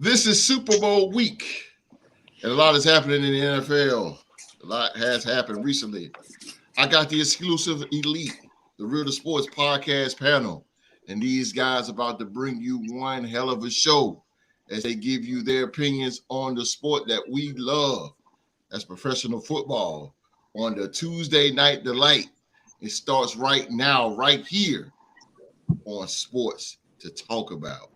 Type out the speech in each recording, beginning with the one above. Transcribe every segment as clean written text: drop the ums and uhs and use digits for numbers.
This is Super Bowl week, and a lot is happening in the NFL. A lot has happened recently. I got the exclusive elite, the Real to Sports podcast panel, and these guys about to bring you one hell of a show as they give you their opinions on the sport that we love. That's professional football on the Tuesday Night Delight. It starts right now, right here on Sports to Talk About.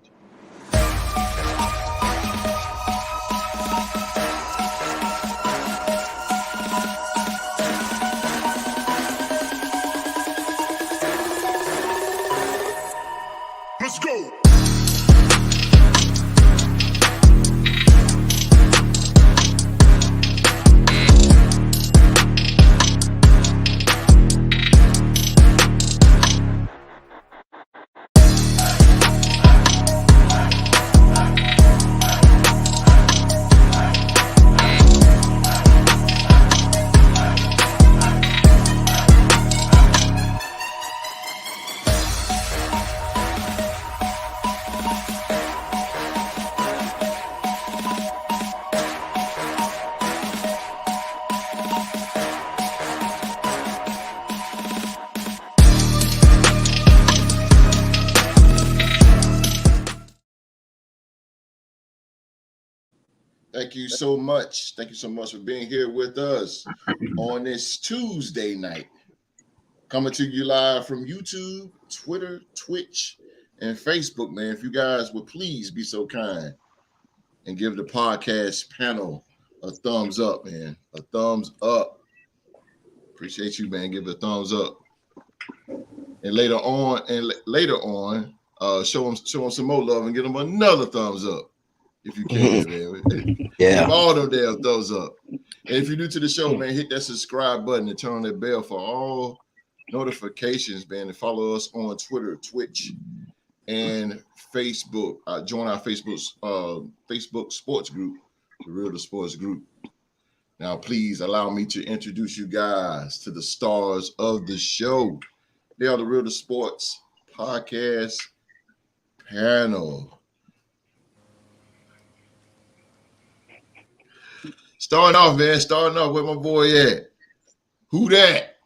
Let's go. Thank you so much. Thank you so much for being here with us on this Tuesday night. Coming to you live from YouTube, Twitter, Twitch, and Facebook, man. If you guys would please be so kind and give the podcast panel a thumbs up, man. A thumbs up. Appreciate you, man. Give it a thumbs up. And later on, show them some more love and give them another thumbs up. If you can, man. Yeah. Give all them damn thumbs up. And if you're new to the show, man, hit that subscribe button and turn on that bell for all notifications, man. And follow us on Twitter, Twitch, and Facebook. Join our Facebook sports group, the Real to Sports group. Now, please allow me to introduce you guys to the stars of the show. They are the Real to Sports podcast panel. Starting off, where my boy at? Who that?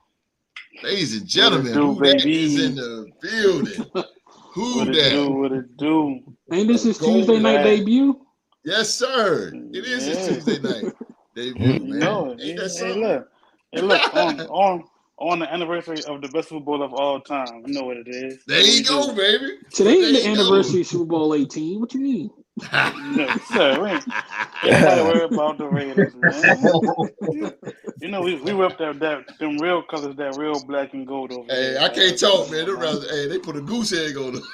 Ladies and gentlemen, who that is in the building? Who that? What it do? Ain't this his Tuesday night debut? Yes, sir. It is his Tuesday night debut, man. No, look, on the anniversary of the best Super Bowl of all time. You know what it is. There you go, baby. Today is the anniversary of Super Bowl 18. What you mean? No, sir, we ain't gotta worry about the Raiders, man. You know, we rep them real colors, that real black and gold over Hey, there. I can't talk, man. They put a goose egg on them.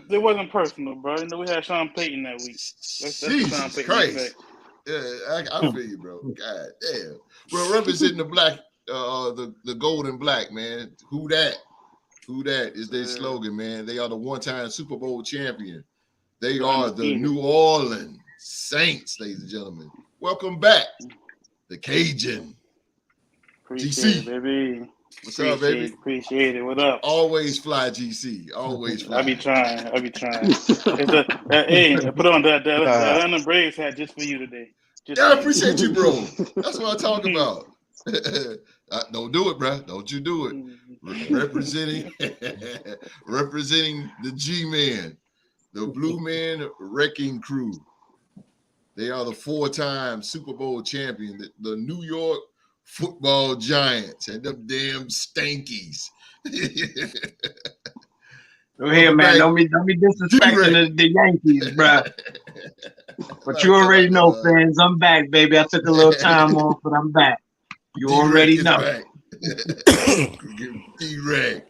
It wasn't personal, bro. You know, we had Sean Payton that week. That's Jesus Sean Christ. Effect. Yeah, I feel you, bro. God damn. We're representing the black, the gold and black, man. Who that? Who that is their slogan, man. They are the one-time Super Bowl champion. They are the New Orleans Saints, ladies and gentlemen. Welcome back, the Cajun. Appreciate it, baby. What's up, baby? Appreciate it. What up? Always fly, GC. Always fly. I be trying. Hey, put on that Atlanta Braves hat just for you today. I appreciate you, bro. That's what I'm talking about. Don't do it, bro. Don't you do it. Representing the G-Men, the Blue Man Wrecking Crew. They are the 4-time Super Bowl champion, the New York Football Giants, and them damn Stankies. Go ahead, man. Don't be disrespecting the Yankees, bro. But you already know, fans. I'm back, baby. I took a little time off, but I'm back. You already know. D-Rag.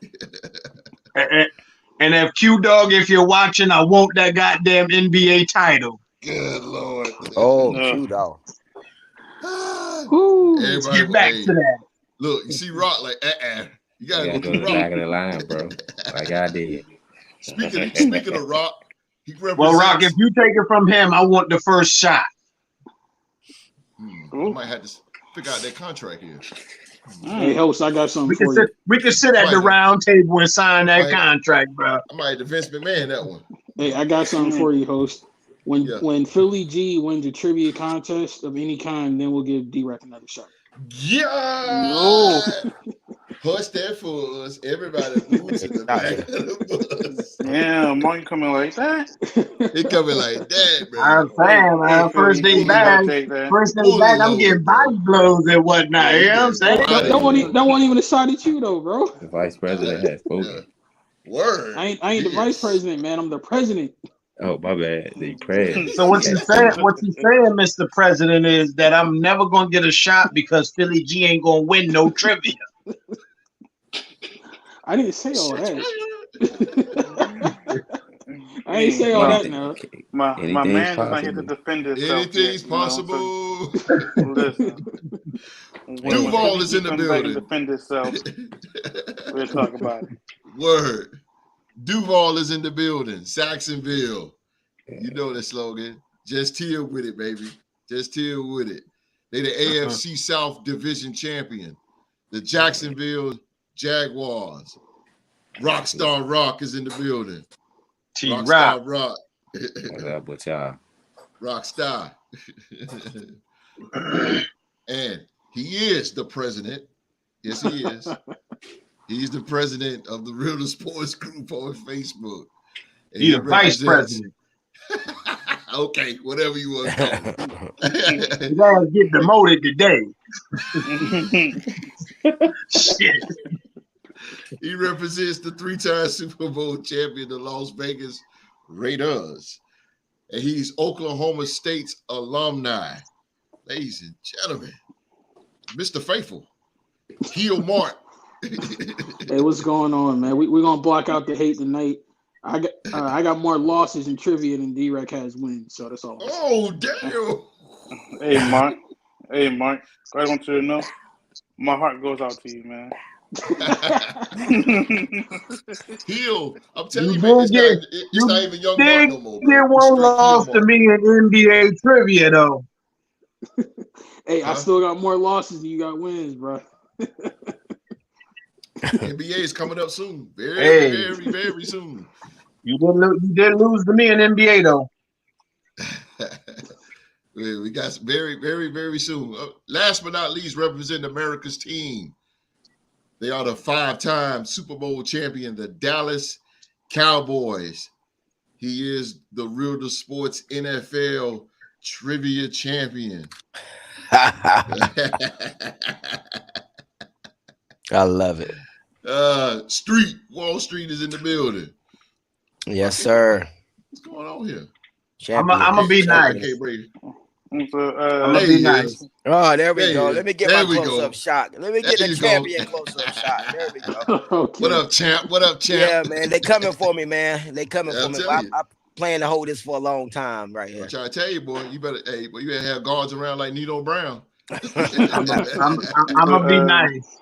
And if Q-Dog, if you're watching, I want that goddamn NBA title. Good Lord. Oh, Q-Dog. Let's get back to that. Look, you see Rock like, you gotta go to the back of the line, bro. Like I did. Speaking of Rock, he represents. Well, Rock, if you take it from him, I want the first shot. I might have to figure out that contract here. Hey, host, I got something for you. We can sit at the round table and sign that contract, bro. I might have to Vince McMahon that one. Hey, I got something for you, host. When Philly G wins a trivia contest of any kind, then we'll give D-Rec another shot. Yeah. No. Hush that for us. Everybody move to the back of the bus. Yeah, Mark coming like that. It coming like that, bro. I'm saying, man. First day back, I'm getting body blows and whatnot. You know what I'm saying? That wasn't even a shot at you, though, bro. The vice president has spoken. Word. I ain't the vice president, man. I'm the president. Oh, my bad. The president. So what you saying, Mr. President, is that I'm never gonna get a shot because Philly G ain't gonna win no trivia. I didn't say all that. I ain't say all that now. My man's not here to defend himself. Anything's possible. Listen. Duval is in the building. Defend himself. We'll talk about it. Word. Duval is in the building. Saxonville. You know the slogan. Just chill with it, baby. Just chill with it. They the AFC South Division champion. The Jacksonville Jaguars. Rockstar Rock is in the building. Rockstar Rock. What's up with y'all? Rockstar. And he is the president. Yes, he is. He's the president of the Real Sports Group on Facebook. And he's the vice president. Okay, whatever you want to call it. You guys get demoted today. Shit. He represents the 3-time Super Bowl champion, the Las Vegas Raiders. And he's Oklahoma State's alumni. Ladies and gentlemen, Mr. Faithful, Heel Mark. Hey, what's going on, man? We're gonna block out the hate tonight. I got more losses in trivia than D-Rec has wins, so that's all. Oh, damn. Hey, Mark. I want you to know, my heart goes out to you, man. Heel, I'm telling you, man, it's not even young Mark no more. Get one loss to me in NBA trivia, though. Hey, I still got more losses than you got wins, bro. NBA is coming up soon. Very soon. You did lose to me in NBA, though. We got very soon. Last but not least, representing America's team. They are the 5-time Super Bowl champion, the Dallas Cowboys. He is the Real to Sports NFL trivia champion. I love it. Wall Street is in the building. Yes, sir. What's going on here? I'm gonna be nice. Okay, Brady. I'm gonna be nice. Oh, there we go. Let me get my close-up shot. Let me get There the you go. champion close-up shot. There we go. Okay. What up, champ? Yeah, man. They coming for me, man. They coming for me. telling you. I plan to hold this for a long time right here. I'm trying to tell you, boy. You better have guards around like Nino Brown. I'm gonna be nice.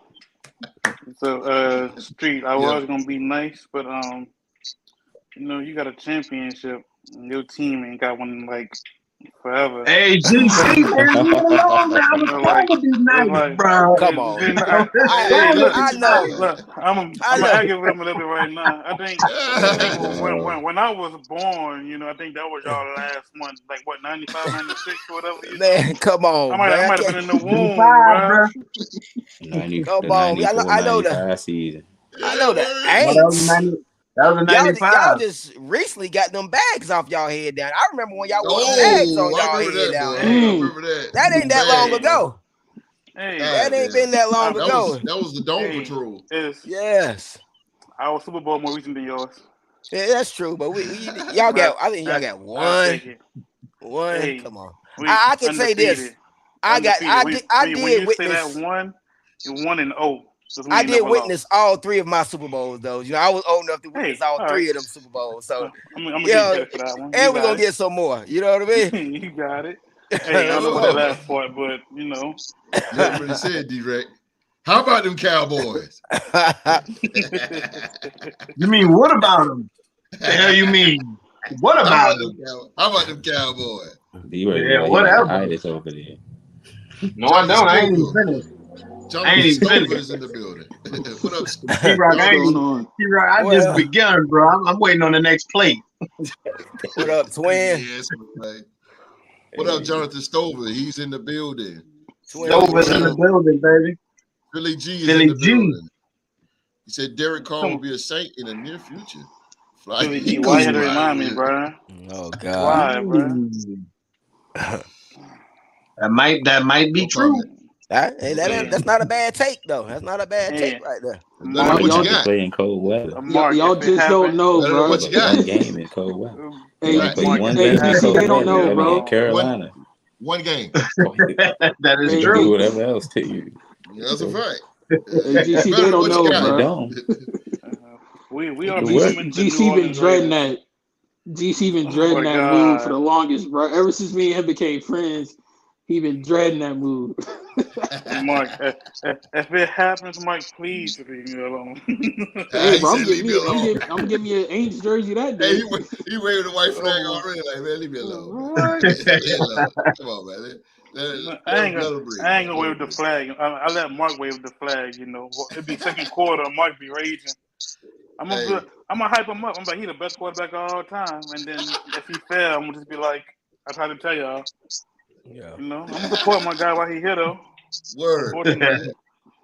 So, Street, I was gonna be nice, but you got a championship, and your team ain't got one in like forever. Hey, GC, man, you alone now. I'm gonna be nice, bro. Come on. I know. Look, I'm arguing with him a little bit right now. I think when I was born, I think that was y'all last one, like what, 95, 96 or whatever. Man, come on. I might have been in the womb, bro. Come on. I know the season. I know the That was a 95. Y'all just recently got them bags off y'all head down. I remember when y'all wore bags on y'all head down. I remember that. That ain't that long ago. Hey, that ain't been that long ago. That was the Dome Patrol. Yes. Our Super Bowl more recent than yours. Yeah, that's true. But y'all got. I think y'all got one. One. Hey, come on. I can say this. I did witness that one. You 1-0. I did witness all 3 of my Super Bowls, though. I was old enough to witness all 3 of them Super Bowls. So, I'm gonna get for that one. And we're gonna get some more. You know what I mean? You got it. Hey, I don't know about that last part, but That's what he said, D-Rec. How about them Cowboys? You mean what about them? The hell you mean? What about them? How about them Cowboys? Yeah, whatever. Over there. No, I don't. I ain't even finished. Jonathan Stover is in the building. What up, T-Rock? I just begun, bro. I'm waiting on the next plate. What up, twin? Yes, what up, Jonathan Stover? He's in the building. Stover's in the building, baby. Philly G is in the building. He said Derek Carr will be a Saint in the near future. Philly G, why you had to remind me, bro? Oh God. Why, bro? That might be true. That's not a bad take, though. That's not a bad take right there. What you got? Play in cold weather. Y'all just don't know, bro. What you got? One game in cold weather. Hey, they don't know, bro. Carolina. One game. That is They true. do whatever else to you. That's a fact. GC, they don't know, bro. We are GC been dreading that. GC been dreading that move for the longest, bro. Ever since me and him became friends, he been dreading that move. Mark, if it happens, Mike, please leave me alone. Hey, bro, I'm gonna get me an Aints jersey that day. Hey, he waved the white flag already. Like, man, leave me alone. Come on, man. I ain't gonna wave the flag. I let Mark wave the flag. You know, it'd be second quarter. Mark be raging. I'm gonna hype him up. I'm like, he the best quarterback of all time. And then if he fail, I'm gonna just be like, I try to tell y'all. Yeah. You know, I'm gonna support my guy while he here though. Word.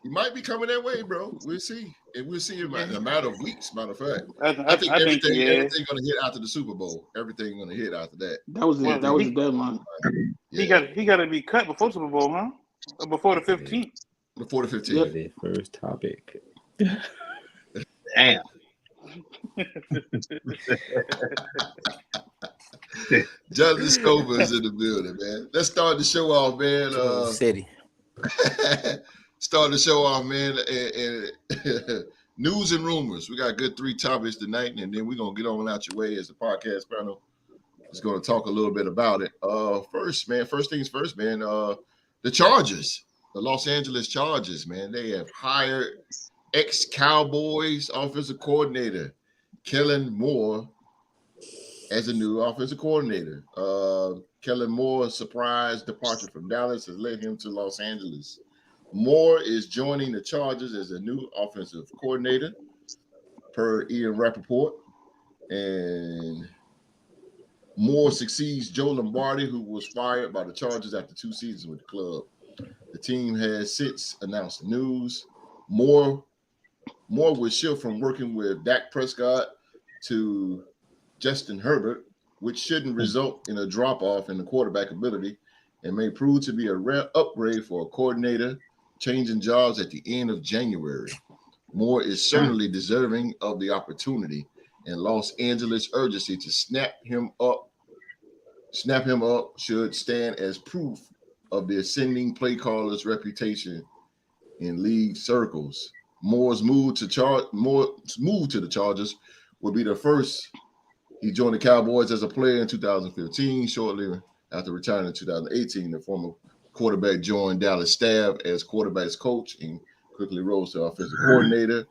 He might be coming that way, bro. We'll see. And we'll see in a matter of weeks, matter of fact. I think everything gonna hit after the Super Bowl. Everything gonna hit after that. That was the deadline. Yeah. He got to be cut before Super Bowl, huh? Or before the 15th. Before the 15th. The first topic. Damn. Jonathan Stover is in the building, man. Let's start the show off, man. City. Start the show off, man. And news and rumors. We got good 3 topics tonight, and then we're gonna get on out your way as the podcast panel is gonna talk a little bit about it. First things first, man. The Chargers, the Los Angeles Chargers, man. They have hired ex-Cowboys offensive coordinator Kellen Moore as a new offensive coordinator. Kellen Moore's surprise departure from Dallas has led him to Los Angeles. Moore is joining the Chargers as a new offensive coordinator, per Ian Rappaport. And Moore succeeds Joe Lombardi, who was fired by the Chargers after 2 seasons with the club. The team has since announced the news. Moore was shift from working with Dak Prescott to Justin Herbert, which shouldn't result in a drop-off in the quarterback ability and may prove to be a rare upgrade for a coordinator changing jobs at the end of January. Moore is certainly deserving of the opportunity, and Los Angeles' urgency to snap him up should stand as proof of the ascending play caller's reputation in league circles. Moore's move to the Chargers will be the first. He joined the Cowboys as a player in 2015. Shortly after retiring in 2018, the former quarterback joined Dallas staff as quarterbacks coach and quickly rose to offensive coordinator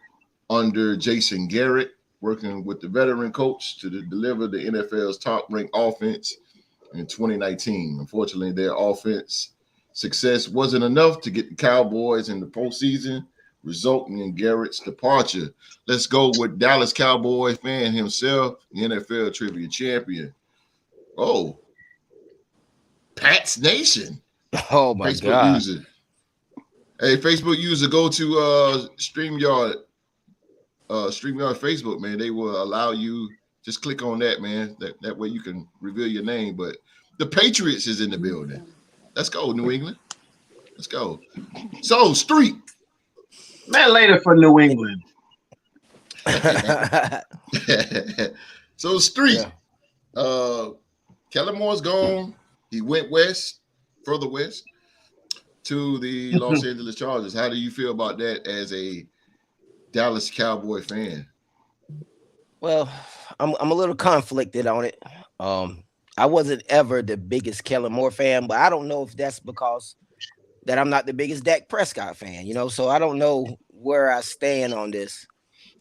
under Jason Garrett, working with the veteran coach to deliver the NFL's top-ranked offense in 2019. Unfortunately, their offense success wasn't enough to get the Cowboys in the postseason, resulting in Garrett's departure. Let's go with Dallas Cowboy fan himself, the NFL trivia champion. Oh, Pat's Nation. Oh my Facebook God. user. Hey, Facebook user, go to StreamYard Facebook, man. They will allow you, just click on that, man. That way you can reveal your name. But the Patriots is in the building. Let's go, New England. Let's go. So, Street. Man, later for New England. So, Street. Kellen Moore's gone. He went further west to the Los Angeles Chargers. How do you feel about that as a Dallas Cowboy fan? Well, I'm a little conflicted on it. I wasn't ever the biggest Kellen Moore fan, but I don't know if that's because that I'm not the biggest Dak Prescott fan, so I don't know where I stand on this.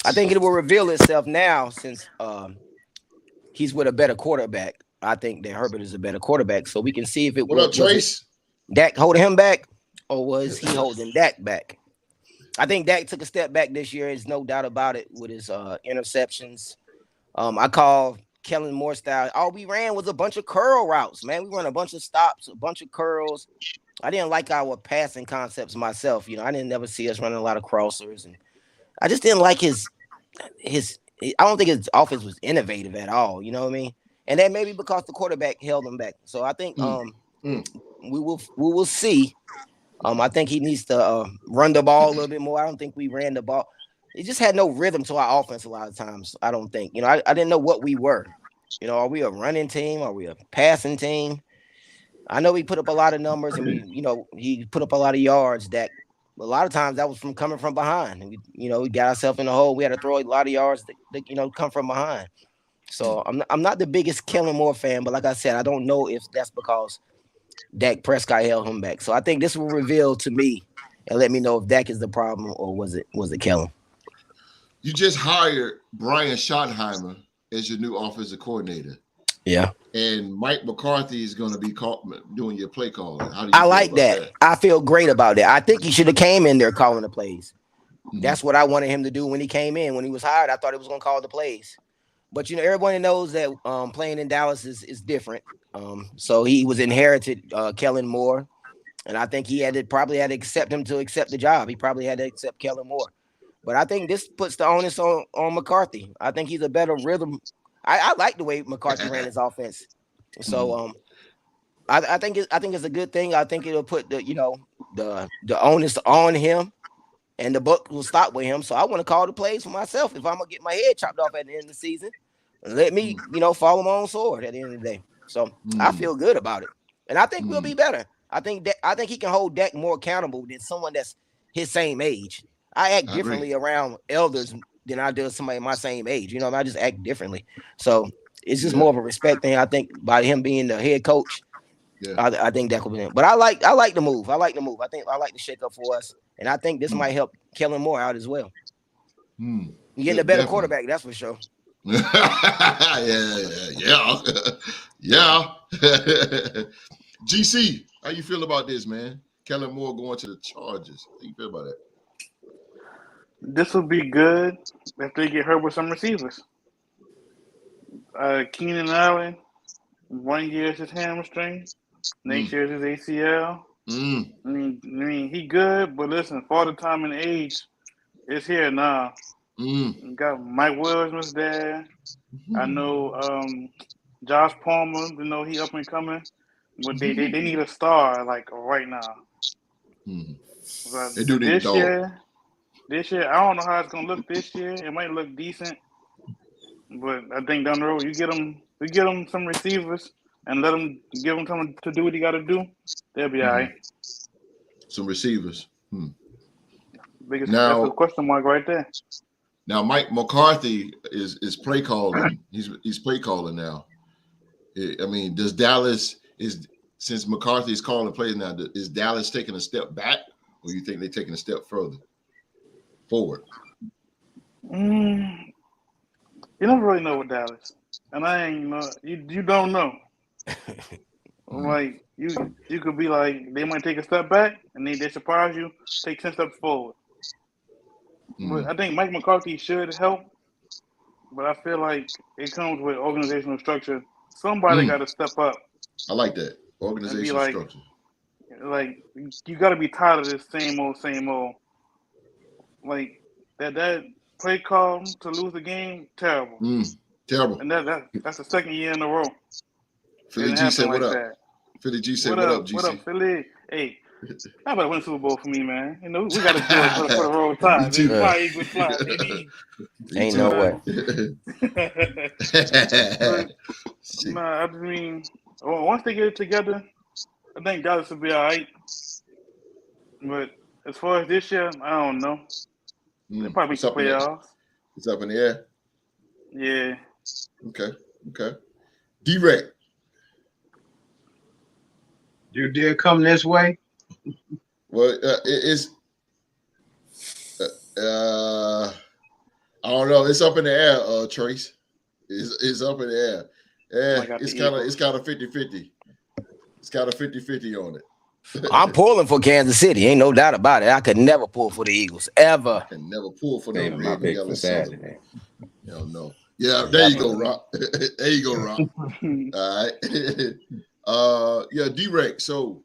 I think it will reveal itself now since he's with a better quarterback. I think that Herbert is a better quarterback, so we can see if it What up, Trace? Dak holding him back, or was he holding Dak back? I think Dak took a step back this year. There's no doubt about it with his interceptions. I call Kellen Moore style. All we ran was a bunch of curl routes, man. We run a bunch of stops, a bunch of curls. I didn't like our passing concepts myself. I didn't never see us running a lot of crossers, and I just didn't like his. I don't think his offense was innovative at all. You know what I mean? And that maybe because the quarterback held him back. So I think we will see. I think he needs to run the ball a little bit more. I don't think we ran the ball. It just had no rhythm to our offense a lot of times. I don't think. I didn't know what we were. Are we a running team? Are we a passing team? I know he put up a lot of numbers, and he put up a lot of yards. That a lot of times that was from coming from behind. And we got ourselves in the hole. We had to throw a lot of yards that come from behind. So I'm not the biggest Kellen Moore fan, but like I said, I don't know if that's because Dak Prescott held him back. So I think this will reveal to me and let me know if Dak is the problem or was it Kellen. You just hired Brian Schottenheimer as your new offensive coordinator. Yeah. And Mike McCarthy is going to be doing your play calling. How do you I like that. I feel great about that. I think he should have came in there calling the plays. Mm-hmm. That's what I wanted him to do when he came in. When he was hired, I thought he was going to call the plays. But, everybody knows that playing in Dallas is different. So he was inherited Kellen Moore. And I think he probably had to accept him to accept the job. He probably had to accept Kellen Moore. But I think this puts the onus on McCarthy. I think he's a better rhythm. I like the way McCarthy ran his offense. So I think it's a good thing. I think it'll put the onus on him, and the buck will stop with him. So I want to call the plays for myself if I'm gonna get my head chopped off at the end of the season. Let me follow my own sword at the end of the day. So I feel good about it, and I think we'll be better. I think he can hold Dak more accountable than someone that's his same age. I act differently around elders than I do somebody my same age. I just act differently. So it's just more of a respect thing. I think by him being the head coach, I think that could be. But I like the move. I like the shake up for us, and I think this might help Kellen Moore out as well. You're getting a better quarterback, that's for sure. Yeah. GC, how you feel about this, man? Kellen Moore going to the Chargers. How you feel about that? This would be good if they get hurt with some receivers. Keenan Allen, 1 year is his hamstring, next year is his ACL. I mean, he good, but listen, Father Time and age is here now. You got Mike Williams was there. I know Josh Palmer, he up and coming, but they need a star like right now. They do need a dog. This year, I don't know how it's gonna look this year. It might look decent, but I think down the road, we get them some receivers and give them something to do what he got to do. They'll be all right. Some receivers. Biggest that's a question mark right there. Now, Mike McCarthy is play calling. He's play calling now. I mean, does Dallas since McCarthy is calling plays now? Is Dallas taking a step back, or you think they're taking a step further forward? You don't really know with Dallas, and I ain't know. You don't know. Like you could be like they might take a step back, and they surprise you, take 10 steps forward. But I think Mike McCarthy should help, but I feel like it comes with organizational structure. Somebody got to step up. I like that organizational structure. Like you got to be tired of this same old. Like that play call to lose the game, terrible. Terrible. And that's the second year in a row. Philly G said, "What up?" Philly G said, "What up, GC?" What up, Philly? Hey, how about win the Super Bowl for me, man? We got to do it for the road time. Fly, Eagles, fly. Ain't no way. Nah, I mean, once they get it together, I think Dallas will be all right. But as far as this year, I don't know. They probably make the playoffs. It's up in the air. Yeah. Okay. D-Rec. You did come this way? Well, it's I don't know. It's up in the air, Trace. It's up in the air. Yeah, it's kind of 50-50. It's got a 50-50 on it. I'm pulling for Kansas City. Ain't no doubt about it. I could never pull for the Eagles ever. I can never pull for no Saving my red and pick yellow for son. Saturday. Hell no. Yeah, there you go, Rock. There you go, Rock. All right. Yeah, D-Rex. So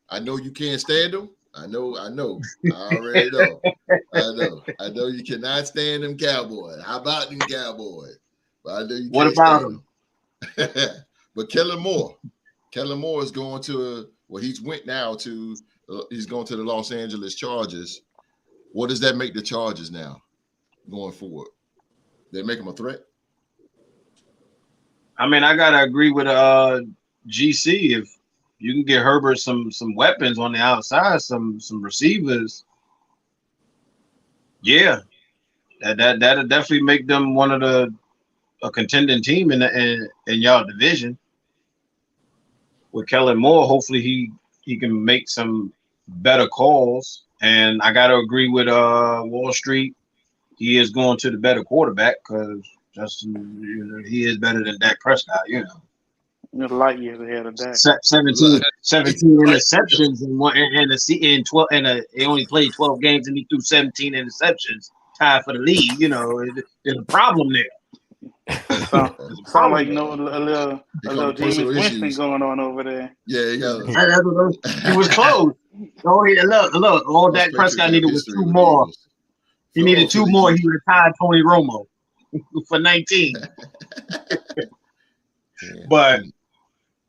I know you can't stand them. I know. I already know. I know you cannot stand them Cowboys. How about them Cowboys? But I know you What can't about stand them. But Kellen Moore is going to he's went now to he's going to the Los Angeles Chargers. What does that make the Chargers now going forward? They make him a threat? I mean, I gotta agree with GC. If you can get Herbert some weapons on the outside, some receivers, yeah, that'll definitely make them one of a contending team in y'all division. With Kellen Moore, hopefully he can make some better calls. And I gotta agree with Wall Street. He is going to the better quarterback because Justin, he is better than Dak Prescott, You're light years ahead of Dak. 17 interceptions in 12, he only played 12 games and he threw 17 interceptions, tied for the lead. There's a problem there. Sound like a little Jameis Winston going on over there. Yeah, it was close. Look, all Dak Prescott needed was 2 more. He needed 2 more. He retired Tony Romo for 19. But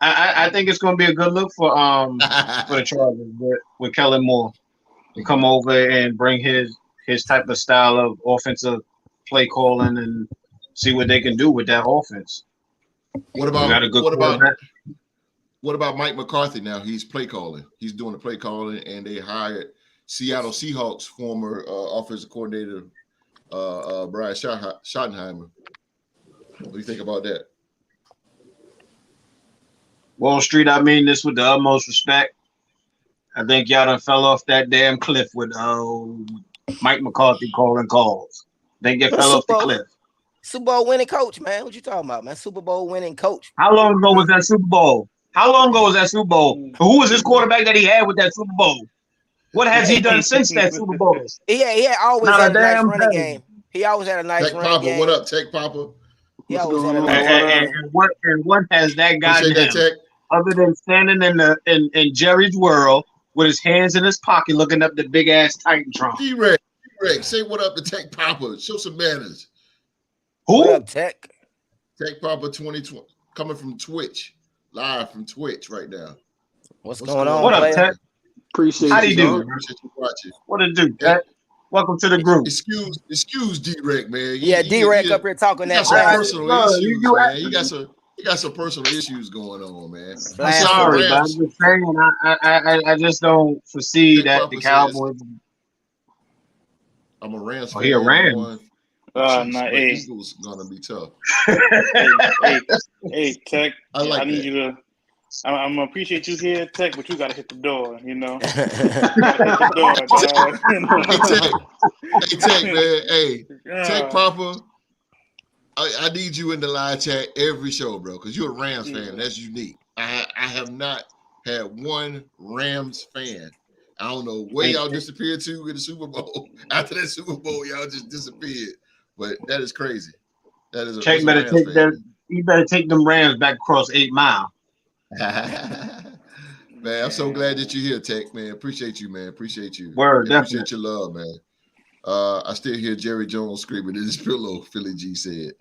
I think it's going to be a good look for the Chargers with Kellen Moore to come over and bring his type of style of offensive play calling and see what they can do with that offense. What about Mike McCarthy now? He's play calling. He's doing the play calling, and they hired Seattle Seahawks former offensive coordinator Brian Schottenheimer. What do you think about that? Wall Street, I mean this with the utmost respect. I think y'all done fell off that damn cliff with Mike McCarthy calling calls. They fell off the cliff. Super Bowl winning coach, man. What you talking about, man? Super Bowl winning coach. How long ago was that Super Bowl? Who was his quarterback that he had with that Super Bowl? What has he done since that Super Bowl? He always had a nice running game. He always had a nice running game. What up, Tech Papa? He always had a nice and what has that gotten him? Tech? Other than standing in Jerry's world with his hands in his pocket looking up the big ass Titantron. D-Rex, say what up to Tech Papa. Show some manners. Who? What up, Tech? Tech Papa 2020 coming from Twitch, live from Twitch right now. What's going on? What up, Tech? Appreciate How do you do? Appreciate you watching. What it do, Tech? Welcome to the group. Excuse D-Rec, man. Yeah, D-Rec up here talking that. Some personal issues, man. You got some personal issues going on, man. I'm sorry, but I'm just saying I just don't foresee that the Cowboys. I'm a Rams fan. Oh, he a Rams. Eagles gonna be tough. hey, Tech. I need you to. I'm gonna appreciate you here, Tech, but you gotta hit the door. Hit the door, Hey, Tech, man. Hey, Tech Papa. I need you in the live chat every show, bro, because you're a Rams fan. That's unique. I have not had one Rams fan. I don't know where y'all disappeared to in the Super Bowl. After that Super Bowl, y'all just disappeared. But that is crazy. That is a Tech better take them. You better take them Rams back across 8 Mile. Man, I'm so glad that you're here, Tech. Man, appreciate you, man. Appreciate you. Word, appreciate your love, man. I still hear Jerry Jones screaming in his pillow, Philly G said.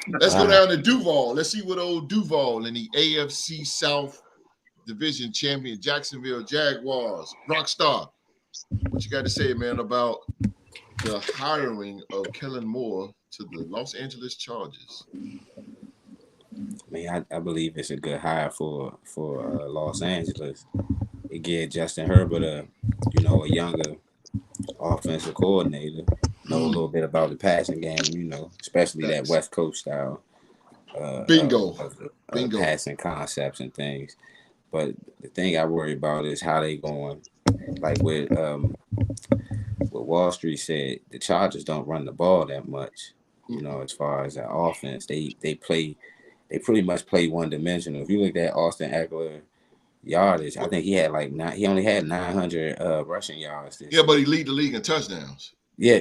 Let's go down to Duval. Let's see what old Duval in the AFC South Division champion Jacksonville Jaguars, Rockstar. What you got to say, man, about the hiring of Kellen Moore to the Los Angeles Chargers? I mean, I believe it's a good hire for Los Angeles. It gave Justin Herbert a younger offensive coordinator, know a little bit about the passing game, especially that West Coast style. Bingo. Passing concepts and things. But the thing I worry about is how they going. Like what Wall Street said, the Chargers don't run the ball that much. As far as their offense, they pretty much play one dimensional. If you look at Austin Eckler yardage. I think he had like he only had 900 rushing yards. Yeah, but he lead the league in touchdowns. Yeah.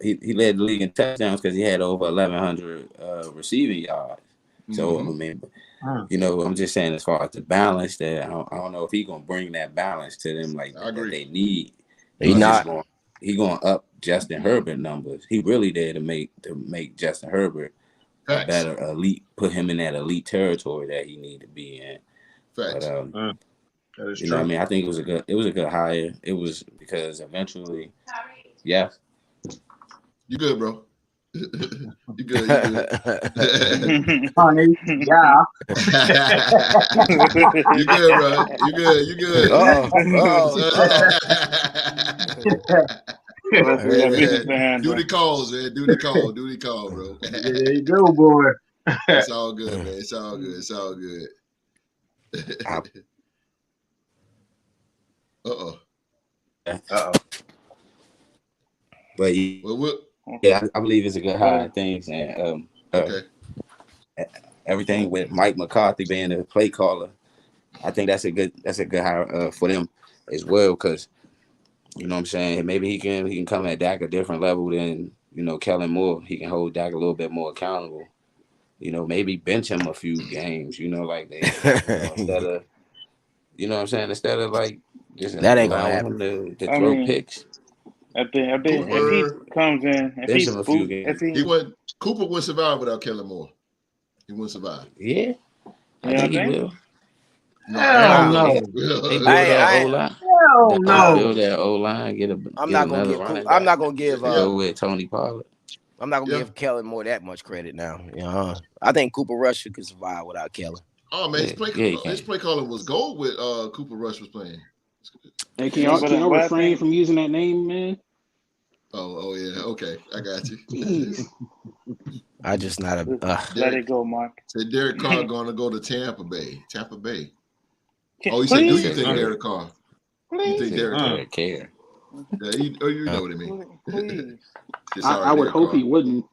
He led the league in touchdowns because he had over 1,100 receiving yards. So I mean, you know, I'm just saying as far as the balance, that I don't know if he's gonna bring that balance to them like that they need. He not. He going up Justin Herbert numbers. He really there to make Justin Herbert a better elite, put him in that elite territory that he need to be in. Facts. But That is you true. know, I mean, I think it was a good hire. It was because eventually, yeah. You good, bro? You good? Honey, yeah. You good, bro? You good? Duty calls, man. Duty call, bro. There you go, boy. It's all good, man. It's all good. It's all good. But yeah, I believe it's a good hire. Things and everything with Mike McCarthy being the play caller, I think that's a good hire for them as well. Because you know what I'm saying, maybe he can come at Dak a different level than Kellen Moore. He can hold Dak a little bit more accountable. You know, maybe bench him a few games. Like that instead of what I'm saying, instead of like just that ain't gonna allowing him to throw picks. I think if he comes in, Cooper wouldn't survive without Kellen Moore. He wouldn't survive. Yeah, I think he will. No. They build that O-line, get I'm not gonna give go with Tony Pollard. I'm not gonna give Kellen Moore that much credit now. I think Cooper Rush could survive without Kellen. Oh man, his play calling was gold with Cooper Rush was playing. Hey, can y'all refrain from using that name, man? Oh yeah, okay, I got you. I just not a let it go, Mark. Said Derek Carr gonna go to Tampa Bay. Oh, you said, do you think Derek Carr? You think Derek Carr? Care. Yeah, you know what I mean. I would hope he wouldn't.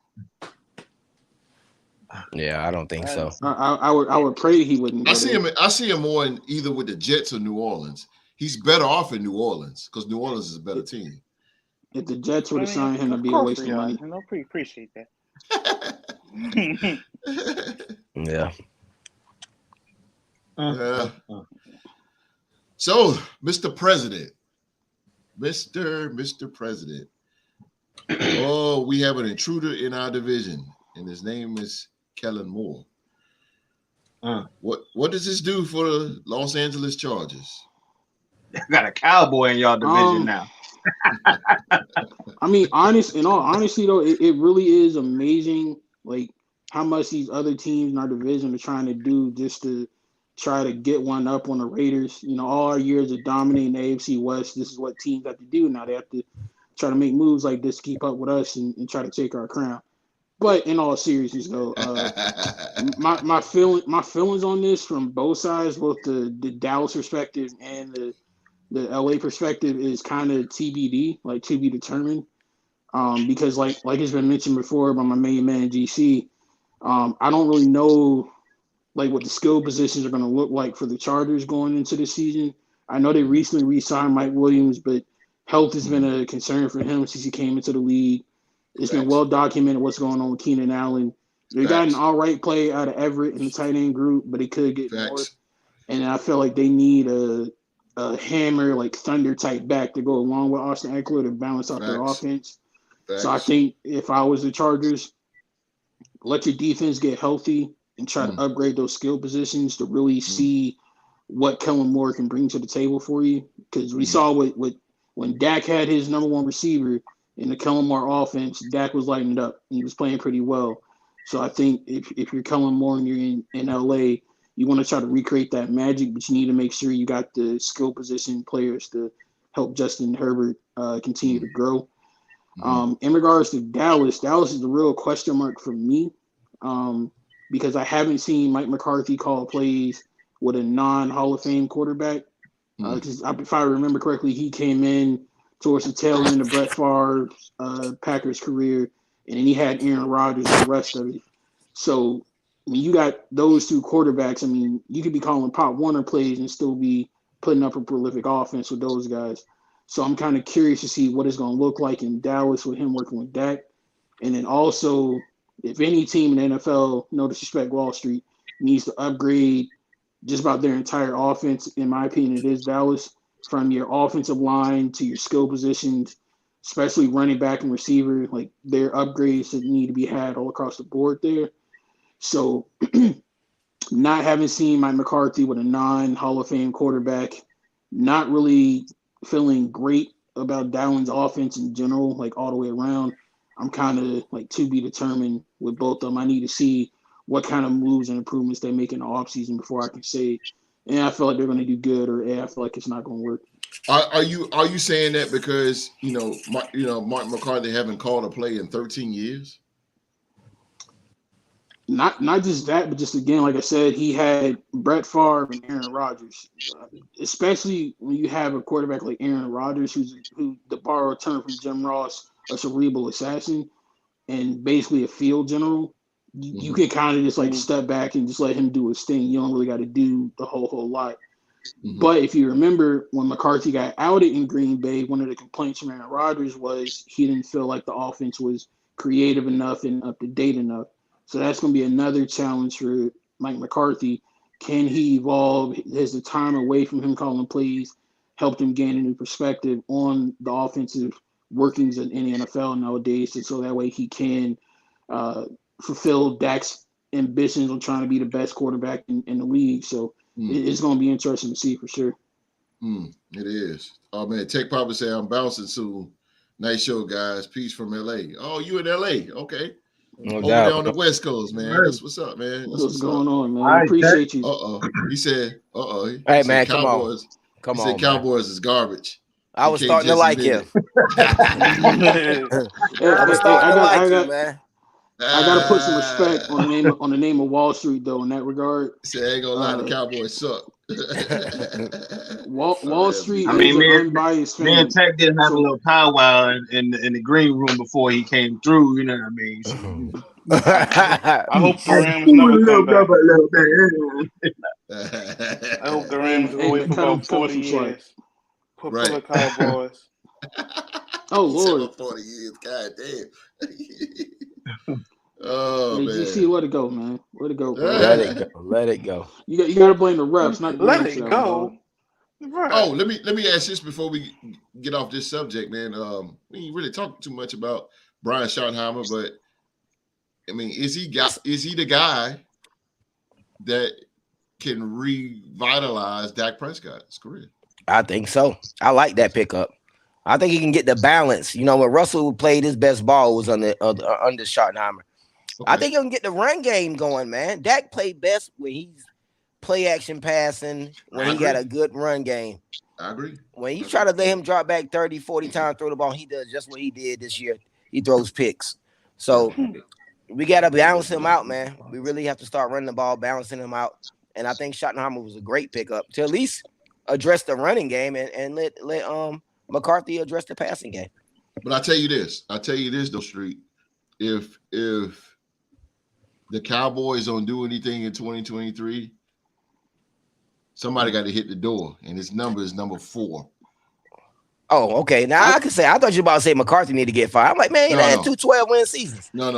Yeah, I don't think so. I would pray he wouldn't. I see him more in either with the Jets or New Orleans. He's better off in New Orleans because New Orleans is a better team. If the Jets would have signed him, it'd be a waste of money. Appreciate that. Yeah. So, Mr. President, Mr. President. Oh, we have an intruder in our division, and his name is Kellen Moore. What does this do for the Los Angeles Chargers? I got a cowboy in y'all division now. I mean, in all honesty, though, it really is amazing, like how much these other teams in our division are trying to do just to try to get one up on the Raiders. All our years of dominating the AFC West, this is what teams have to do now. They have to try to make moves like this to keep up with us and try to take our crown. But in all seriousness, though, my feelings on this from both sides, both the Dallas perspective and the LA perspective, is kind of TBD, like to be determined. Because like it's been mentioned before by my main man GC, I don't really know like what the skill positions are going to look like for the Chargers going into the season. I know they recently re-signed Mike Williams, but health has been a concern for him since he came into the league. It's been well documented what's going on with Keenan Allen. They got an all right play out of Everett in the tight end group, but he could get more. And I feel like they need a hammer, like thunder type back to go along with Austin Eckler to balance out their offense. So I think if I was the Chargers, let your defense get healthy and try to upgrade those skill positions to really see what Kellen Moore can bring to the table for you. Because we saw when Dak had his number one receiver in the Kellen Moore offense, Dak was lighting it up. He was playing pretty well. So I think if you're Kellen Moore and you're in LA, you want to try to recreate that magic, but you need to make sure you got the skill position players to help Justin Herbert continue to grow. In regards to Dallas is the real question mark for me because I haven't seen Mike McCarthy call plays with a non-Hall of Fame quarterback. Because if I remember correctly, he came in towards the tail end of Brett Favre's Packers career, and then he had Aaron Rodgers the rest of it. So when you got those two quarterbacks, I mean, you could be calling Pop Warner plays and still be putting up a prolific offense with those guys. So I'm kind of curious to see what it's going to look like in Dallas with him working with Dak. And then also, if any team in the NFL, no disrespect, Wall Street, needs to upgrade just about their entire offense, in my opinion, it is Dallas, from your offensive line to your skill positions, especially running back and receiver. Like, there are upgrades that need to be had all across the board there. So not having seen Mike McCarthy with a non-Hall of Fame quarterback, not really feeling great about Dalvin's offense in general, like all the way around. I'm kind of like to be determined with both of them. I need to see what kind of moves and improvements they make in the offseason before I can say, I feel like they're going to do good, or I feel like it's not going to work. Are you saying that because Mark McCarthy haven't called a play in 13 years? Not just that, but just again, like I said, he had Brett Favre and Aaron Rodgers. Especially when you have a quarterback like Aaron Rodgers, who the borrowed term from Jim Ross, a cerebral assassin, and basically a field general. You can kind of just like step back and just let him do his thing. You don't really got to do the whole lot. Mm-hmm. But if you remember when McCarthy got outed in Green Bay, one of the complaints from Aaron Rodgers was he didn't feel like the offense was creative enough and up to date enough. So that's going to be another challenge for Mike McCarthy. Can he evolve? Has the time away from him calling plays helped him gain a new perspective on the offensive workings in the NFL nowadays? And so that way he can fulfill Dak's ambitions on trying to be the best quarterback in the league. So it's going to be interesting to see for sure. It is. Oh, man. Tech Papa say I'm bouncing soon. Nice show, guys. Peace from LA. Oh, you in LA? Okay. Over there on the West Coast, man. That's what's up, man. What's going on, man? I appreciate you. He said, Hey, man, Cowboys. Come on. He said Cowboys is garbage. I was starting to like him. I gotta put some respect on the name of Wall Street, though. In that regard, say I ain't gonna lie, the Cowboys suck. Wall Street. I mean, me and Tech did have a little powwow in the green room before he came through. You know what I mean? So, I hope the Rams never come back. I hope the Rams go away for about 40 years. Pull the Cowboys. Oh Lord, 40 years. God damn. Man. GC, let it go, man. Let it go, bro. Let it go. You got to blame the refs, not the let it go. Right. Oh, let me ask this before we get off this subject, man. We ain't really talking too much about Brian Schottenheimer, but I mean, is he the guy that can revitalize Dak Prescott's career? I think so. I like that pickup. I think he can get the balance. You know, when Russell played his best ball was under Schottenheimer. Okay. I think he can get the run game going, man. Dak played best when he's play action passing, when he got a good run game. I agree. When you try to let him drop back 30, 40 times, throw the ball, he does just what he did this year. He throws picks. So we got to balance him out, man. We really have to start running the ball, balancing him out. And I think Schottenheimer was a great pickup to at least address the running game and let McCarthy address the passing game. But I tell you this, though, Street. If the Cowboys don't do anything in 2023, somebody got to hit the door, and his number is number 4. Oh, okay. Now I could say I thought you were about to say McCarthy need to get fired. I'm like, man, he had 2 12-win seasons. No.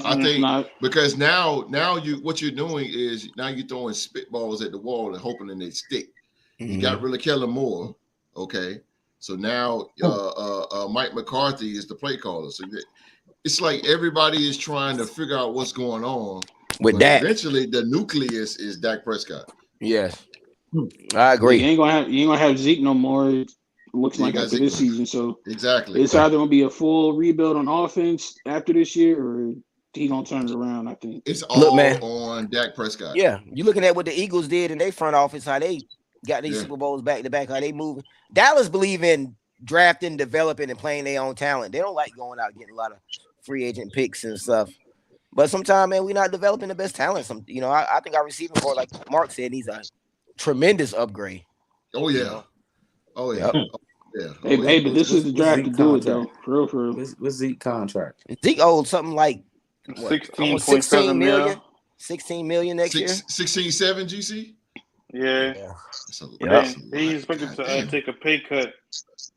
I think because now what you're doing is now you're throwing spitballs at the wall and hoping that they stick. You got rid of Kellen Moore, okay. So now Mike McCarthy is the play caller. So it's like everybody is trying to figure out what's going on with that. Eventually, the nucleus is Dak Prescott. Yes, I agree. You ain't gonna have Zeke no more. It looks like after this season. So exactly, it's either gonna be a full rebuild on offense after this year, or he gonna turn it around. I think it's all on Dak Prescott. Yeah, you looking at what the Eagles did in their front office, how they got these Super Bowls back to back, how they moving. Dallas believe in drafting, developing, and playing their own talent. They don't like going out getting a lot of free agent picks and stuff. But sometimes, man, we're not developing the best talent. I think our receiving core, like Mark said, he's a tremendous upgrade. Oh yeah. Yep. Hey, but this is the draft to do it though. For real. What's Zeke contract? Zeke owed something like 16 million. 16 million next year. 16.7 GC. Yeah. Yeah. He's expected to take a pay cut,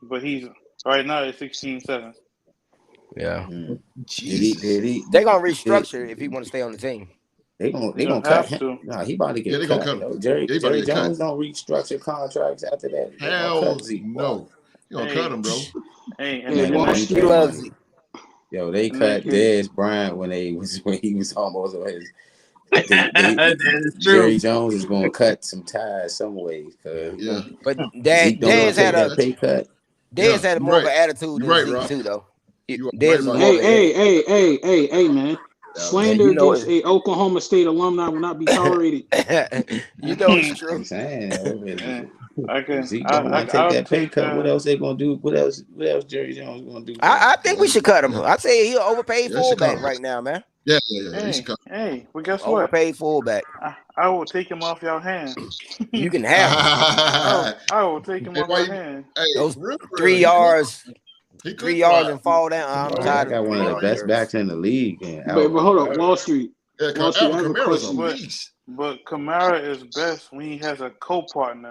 but he's right now at 16.7. Yeah. Jesus. They're gonna restructure if he want to stay on the team. They gonna cut him. Nah, he about to get cut. Jerry Jones don't restructure contracts after that. Hell no. You gonna cut him, bro. He loves it. Yo, they cut Dez Bryant when he was almost on his. Jerry Jones is gonna cut some ties some ways. Yeah, but Dez had a pay cut. Dez had more of an attitude than Zeke too, though. Dez was hey, man. Slander against a Oklahoma State alumni will not be tolerated. You know it's true. I'm saying, Zeke don't take that pay cut. What else they gonna do? What else Jerry Jones gonna do? I think we should cut him. I say he's an overpaid fullback right now, man. Yeah. Hey, but guess what? Overpaid fullback. I will take him off your hands. You can have him. I will take him off your hands. Those 3 yards. 3 yards and fall down. I'm tired. I got one of the best backs in the league. But hold up, Wall Street. Wall Street, I have a question. But Kamara is best when he has a co-partner.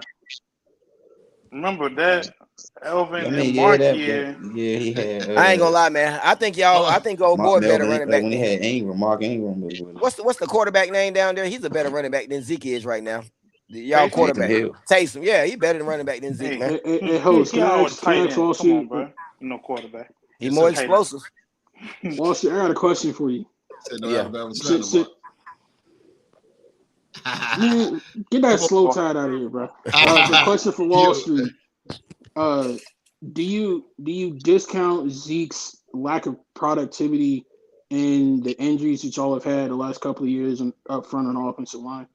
Remember that Elvin and Mark here. Yeah, he had. I ain't gonna lie, man. I think old boy better running back. When he had Mark Ingram. What's the quarterback name down there? He's a better running back than Zeke is right now. Y'all quarterback. Taysom. Yeah, he better than running back than Zeke, man. Hey, host, can I ask Wall Street? No quarterback. He's more explosive. Wall Street, I got a question for you. Man, get that slow tide out of here, bro. The question for Wall Street: do you discount Zeke's lack of productivity and the injuries that y'all have had the last couple of years and up front on the offensive line?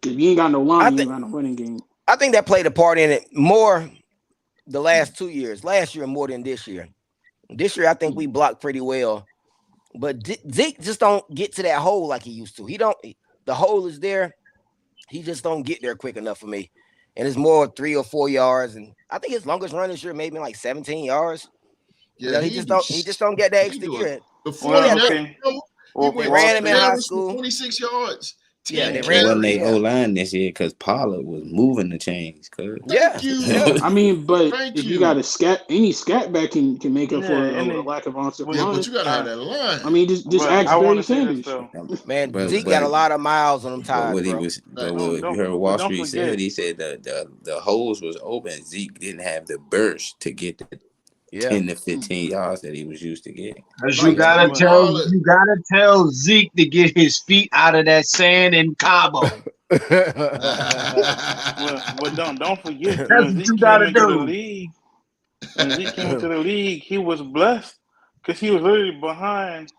Because you ain't got no line, you ain't got no winning game. I think that played a part in it more the last 2 years. Last year more than this year. This year, I think we blocked pretty well. But Zeke just don't get to that hole like he used to. The hole is there. He just don't get there quick enough for me. And it's more 3 or 4 yards. And I think his longest run this year maybe like 17 yards. Yeah, he just don't get that extra year. We ran him in high school. 26 yards. Yeah, they ran their O-line this year because Pollard was moving the chains. Yeah. I mean, but if you got any scat back can make up for a lack of offensive line. But you gotta have that line. I mean, just ask Barry Sanders. Man, Zeke got a lot of miles on them tires. What you heard Wall Street said, he said the holes was open. Zeke didn't have the burst to get the 10 to 15 yards that he was used to getting. Because you gotta tell Zeke to get his feet out of that sand in Cabo. Well, don't forget. That's what you gotta do. When Zeke came into the league, he was blessed because he was literally behind,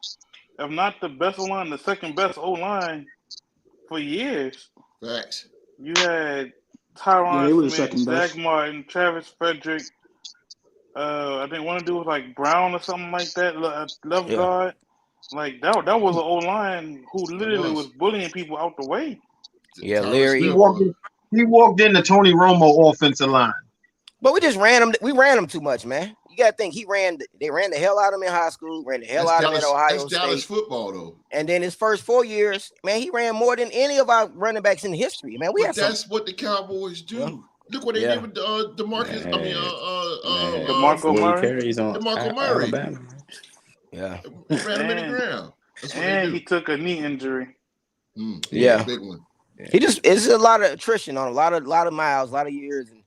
if not the best O-line, the second best O-line for years. Facts. You had Tyron Smith, Zach Martin, Travis Frederick. I think one dude was like Brown or something like that, left guard. Like that was an O-line who literally was bullying people out the way. Yeah, Larry. He walked in the Tony Romo offensive line. But we just ran him. We ran him too much, man. You got to think they ran the hell out of him in high school, ran the hell out of him at Ohio State. That's Dallas football, though. And then his first 4 years, man, he ran more than any of our running backs in history, man. That's what the Cowboys do. Yeah. Look what they did with DeMarcus. DeMarco Murray. DeMarco Murray. Yeah. Ran him in the ground. And he took a knee injury. Yeah. Big one. It's a lot of attrition on a lot of miles, a lot of years. And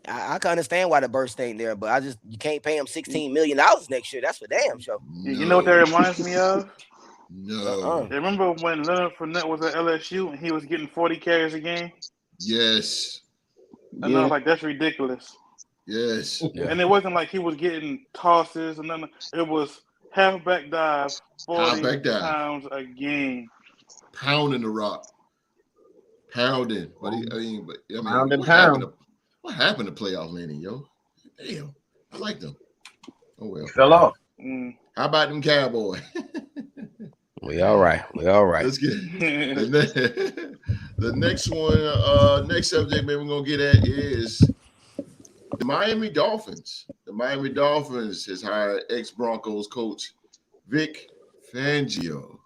I can understand why the burst ain't there, but you can't pay him $16 million next year. That's for damn sure. No. You know what that reminds me of? No. Remember when Leonard Fournette was at LSU and he was getting 40 carries a game? Yes. And I was like, that's ridiculous. Yes. Yeah. And it wasn't like he was getting tosses and nothing. It was halfback dive, 40 pounds a game. Pounding the rock. Pounding. But what happened to playoff Lenny, yo? Damn. I like them. Oh well. Fell off. How about them Cowboys? We all right. Let's get the next one. Next subject, maybe we're gonna get at is the Miami Dolphins. The Miami Dolphins has hired ex-Broncos coach Vic Fangio.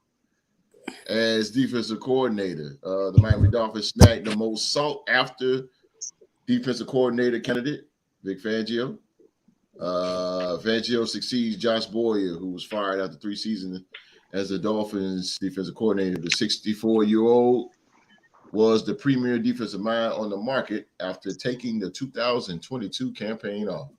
as defensive coordinator. The Miami Dolphins snagged the most sought after defensive coordinator candidate, Vic Fangio. Fangio succeeds Josh Boyer, who was fired after 3 seasons as the Dolphins defensive coordinator. The 64-year-old was the premier defensive mind on the market after taking the 2022 campaign off.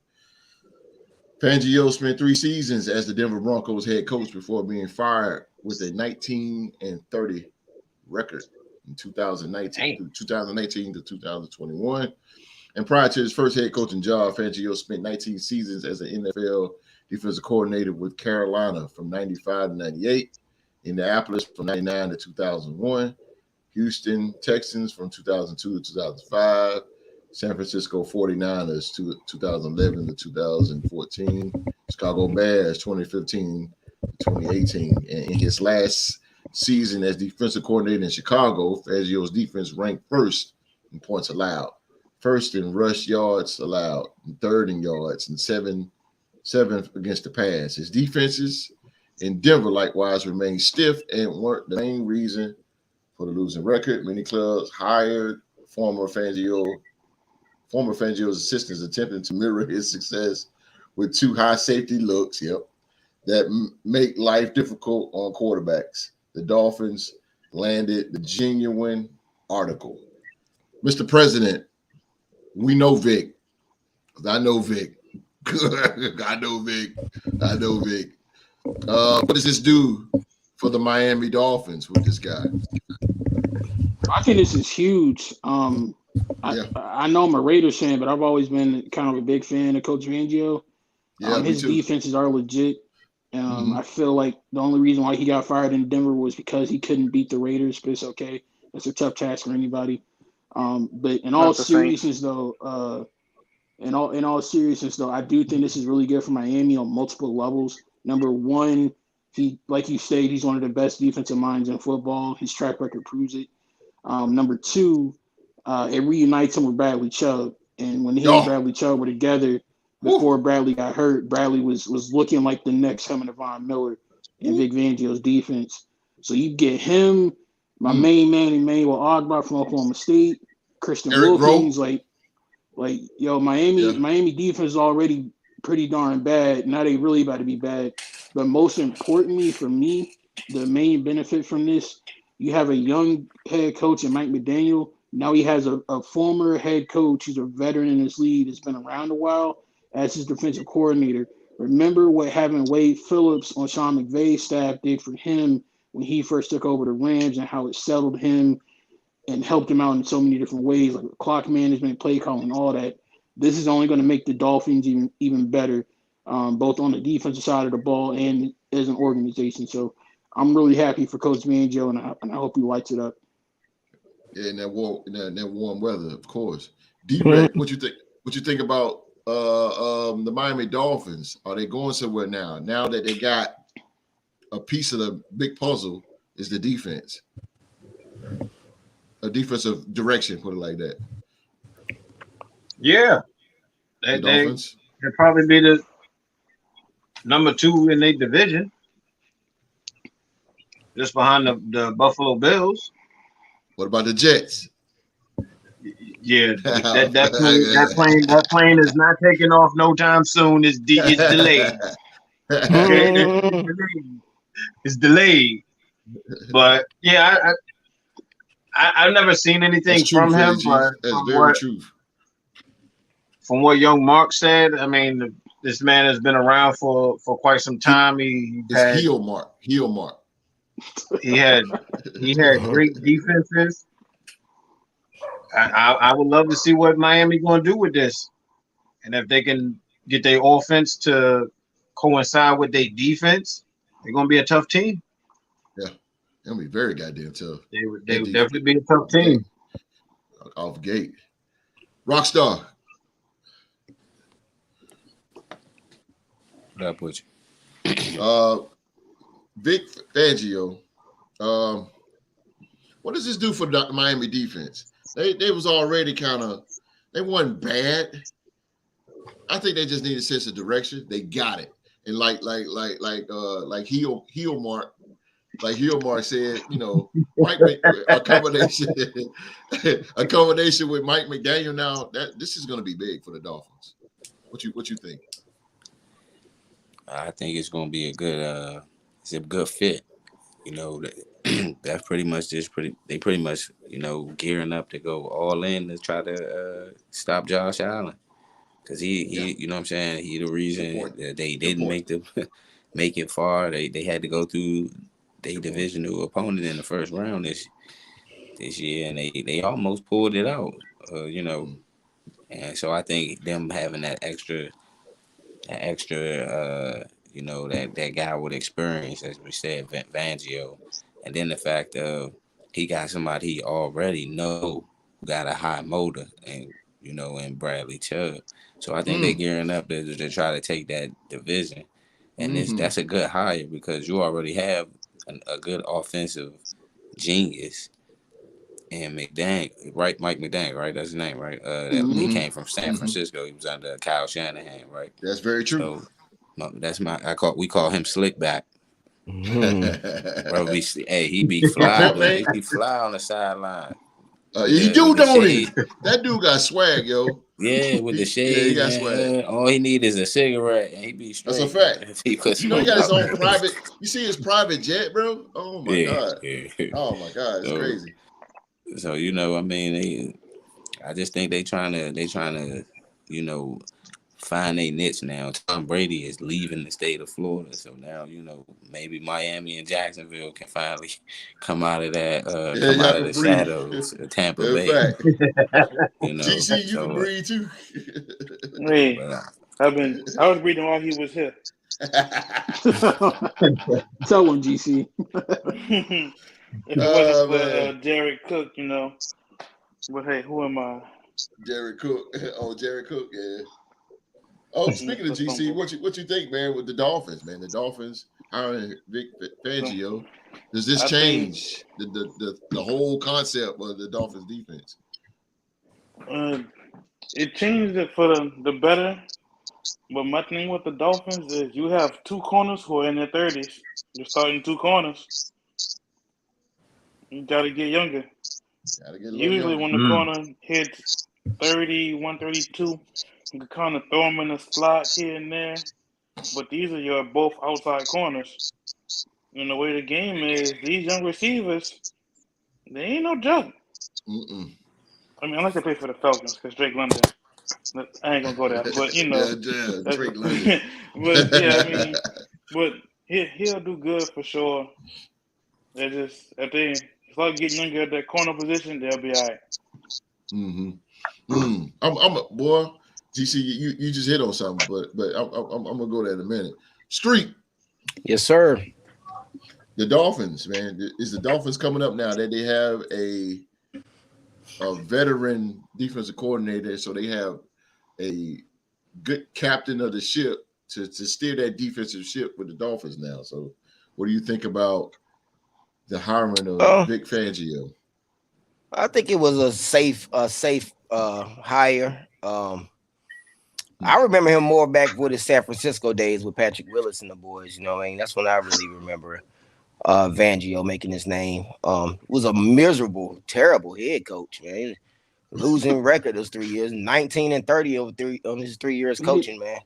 Fangio spent 3 seasons as the Denver Broncos head coach before being fired with a 19-30 record in 2019 to 2021. And prior to his first head coaching job, Fangio spent 19 seasons as an NFL defensive coordinator with Carolina from 95 to 98, Indianapolis from 99 to 2001, Houston Texans from 2002 to 2005, San Francisco 49ers to 2011 to 2014, Chicago Bears 2015 to 2018. And in his last season as defensive coordinator in Chicago, Fangio's defense ranked first in points allowed, first in rush yards allowed, and third in yards, and seventh against the pass. His defenses in Denver likewise remained stiff and weren't the main reason for the losing record. Many clubs hired former Fangio's assistants attempting to mirror his success with too high safety looks, that make life difficult on quarterbacks. The Dolphins landed the genuine article. Mr. President, we know Vic. I know Vic. I know Vic. What does this do for the Miami Dolphins with this guy? I think this is huge. I know I'm a Raiders fan, but I've always been kind of a big fan of Coach Fangio. His defenses are legit. I feel like the only reason why he got fired in Denver was because he couldn't beat the Raiders, but it's okay. It's a tough task for anybody. But in all seriousness, though, I do think this is really good for Miami on multiple levels. Number one, he, like you said, he's one of the best defensive minds in football. His track record proves it. Number two, it reunites him with Bradley Chubb. And when he and Bradley Chubb were together, before Bradley got hurt, Bradley was looking like the next Herman Von Miller in Vic Fangio's defense. So you get him, my main man, Emmanuel Ogbah from Oklahoma State, Christian Wilkins, Miami defense is already pretty darn bad. Now they really about to be bad. But most importantly for me, the main benefit from this, you have a young head coach in Mike McDaniel. Now he has a former head coach who's a veteran in this league that's been around a while as his defensive coordinator. Remember what having Wade Phillips on Sean McVay's staff did for him when he first took over the Rams and how it settled him and helped him out in so many different ways, like clock management, play calling, all that. This is only going to make the Dolphins even better, both on the defensive side of the ball and as an organization. So I'm really happy for Coach Fangio, and I hope he lights it up. Yeah, in that warm weather, of course. D-Red, what you think? What you think about the Miami Dolphins? Are they going somewhere now? Now that they got a piece of the big puzzle is the defense, a defensive direction, put it like that. Yeah, they'll probably be the number 2 in their division, just behind the Buffalo Bills. What about the Jets? Yeah, that plane is not taking off no time soon. It's delayed. It's delayed. But yeah, I've never seen anything from him. But from what young Mark said, I mean, this man has been around for quite some time. It's heel Mark. He had great defenses. I would love to see what Miami going to do with this, and if they can get their offense to coincide with their defense, they're going to be a tough team. Yeah, they'll be very goddamn tough. They would definitely be a tough team. Off gate, Rockstar. What up with you? Vic Fangio. What does this do for the Miami defense? They was already they wasn't bad. I think they just need a sense of direction. They got it, and like heel Mark, like Hillmark said, Mike a combination with Mike McDaniel. Now this is going to be big for the Dolphins. What you think? I think it's going to be a good fit. That's pretty much they pretty much gearing up to go all in to try to stop Josh Allen, because he you know what I'm saying, he the reason that they didn't make it far. They had to go through their divisional opponent in the first round this year, and they almost pulled it out. And so I think them having that extra that guy with experience, as we said, Fangio, and then the fact of he got somebody he already know who got a high motor, and in Bradley Chubb. So I think they're gearing up to try to take that division, and that's a good hire because you already have a good offensive genius. And McDaniel, right? Mike McDaniel, right? That's his name, right? He came from San Francisco. He was under Kyle Shanahan, right? That's very true. So we call him Slickback. Bro, he be fly, he be fly on the sideline. He do, don't he? That dude got swag, yo. Yeah, with the shade. Yeah, he got swag. All he need is a cigarette, and he be straight. That's a fact. He got his own private. You see his private jet, bro? Oh my god. Yeah. Oh my god, it's crazy. So I just think they trying to find a niche now. Tom Brady is leaving the state of Florida, so now maybe Miami and Jacksonville can finally come out of that out of the shadows of Tampa Bay. GC, you can breathe too. Hey, I was breathing while he was here. Tell him, GC. If it wasn't for Jared Cook, But hey, who am I? Jared Cook. Oh, Jared Cook, yeah. Oh, speaking of GC, what you think, man, with the Dolphins, man? The Dolphins hiring Vic Fangio. Does this change the whole concept of the Dolphins defense? It changed it for the better. But my thing with the Dolphins is you have two corners who are in their 30s. You're starting two corners. You got to get younger. Usually when the corner hits 30, 132, you can kind of throw them in a slot here and there. But these are your both outside corners. And the way the game is, these young receivers, they ain't no joke. I mean, unless they play for the Falcons, because Drake London. I ain't going to go there. But, Drake London. But, yeah, I mean, but he'll do good for sure. They just, if they start getting younger at that corner position, they'll be all right. I'm a boy. GC, you just hit on something, but I'm gonna go there in a minute. Street. Yes, sir. The Dolphins, man. Is the Dolphins coming up now that they have a veteran defensive coordinator, so they have a good captain of the ship to steer that defensive ship with the Dolphins now. So what do you think about the hiring of Vic Fangio? I think it was a safe hire. I remember him more back with his San Francisco days with Patrick Willis and the boys. That's when I really remember Fangio making his name. Was a miserable, terrible head coach, man. Losing record those 3 years, 19-30 on his 3 years coaching, man.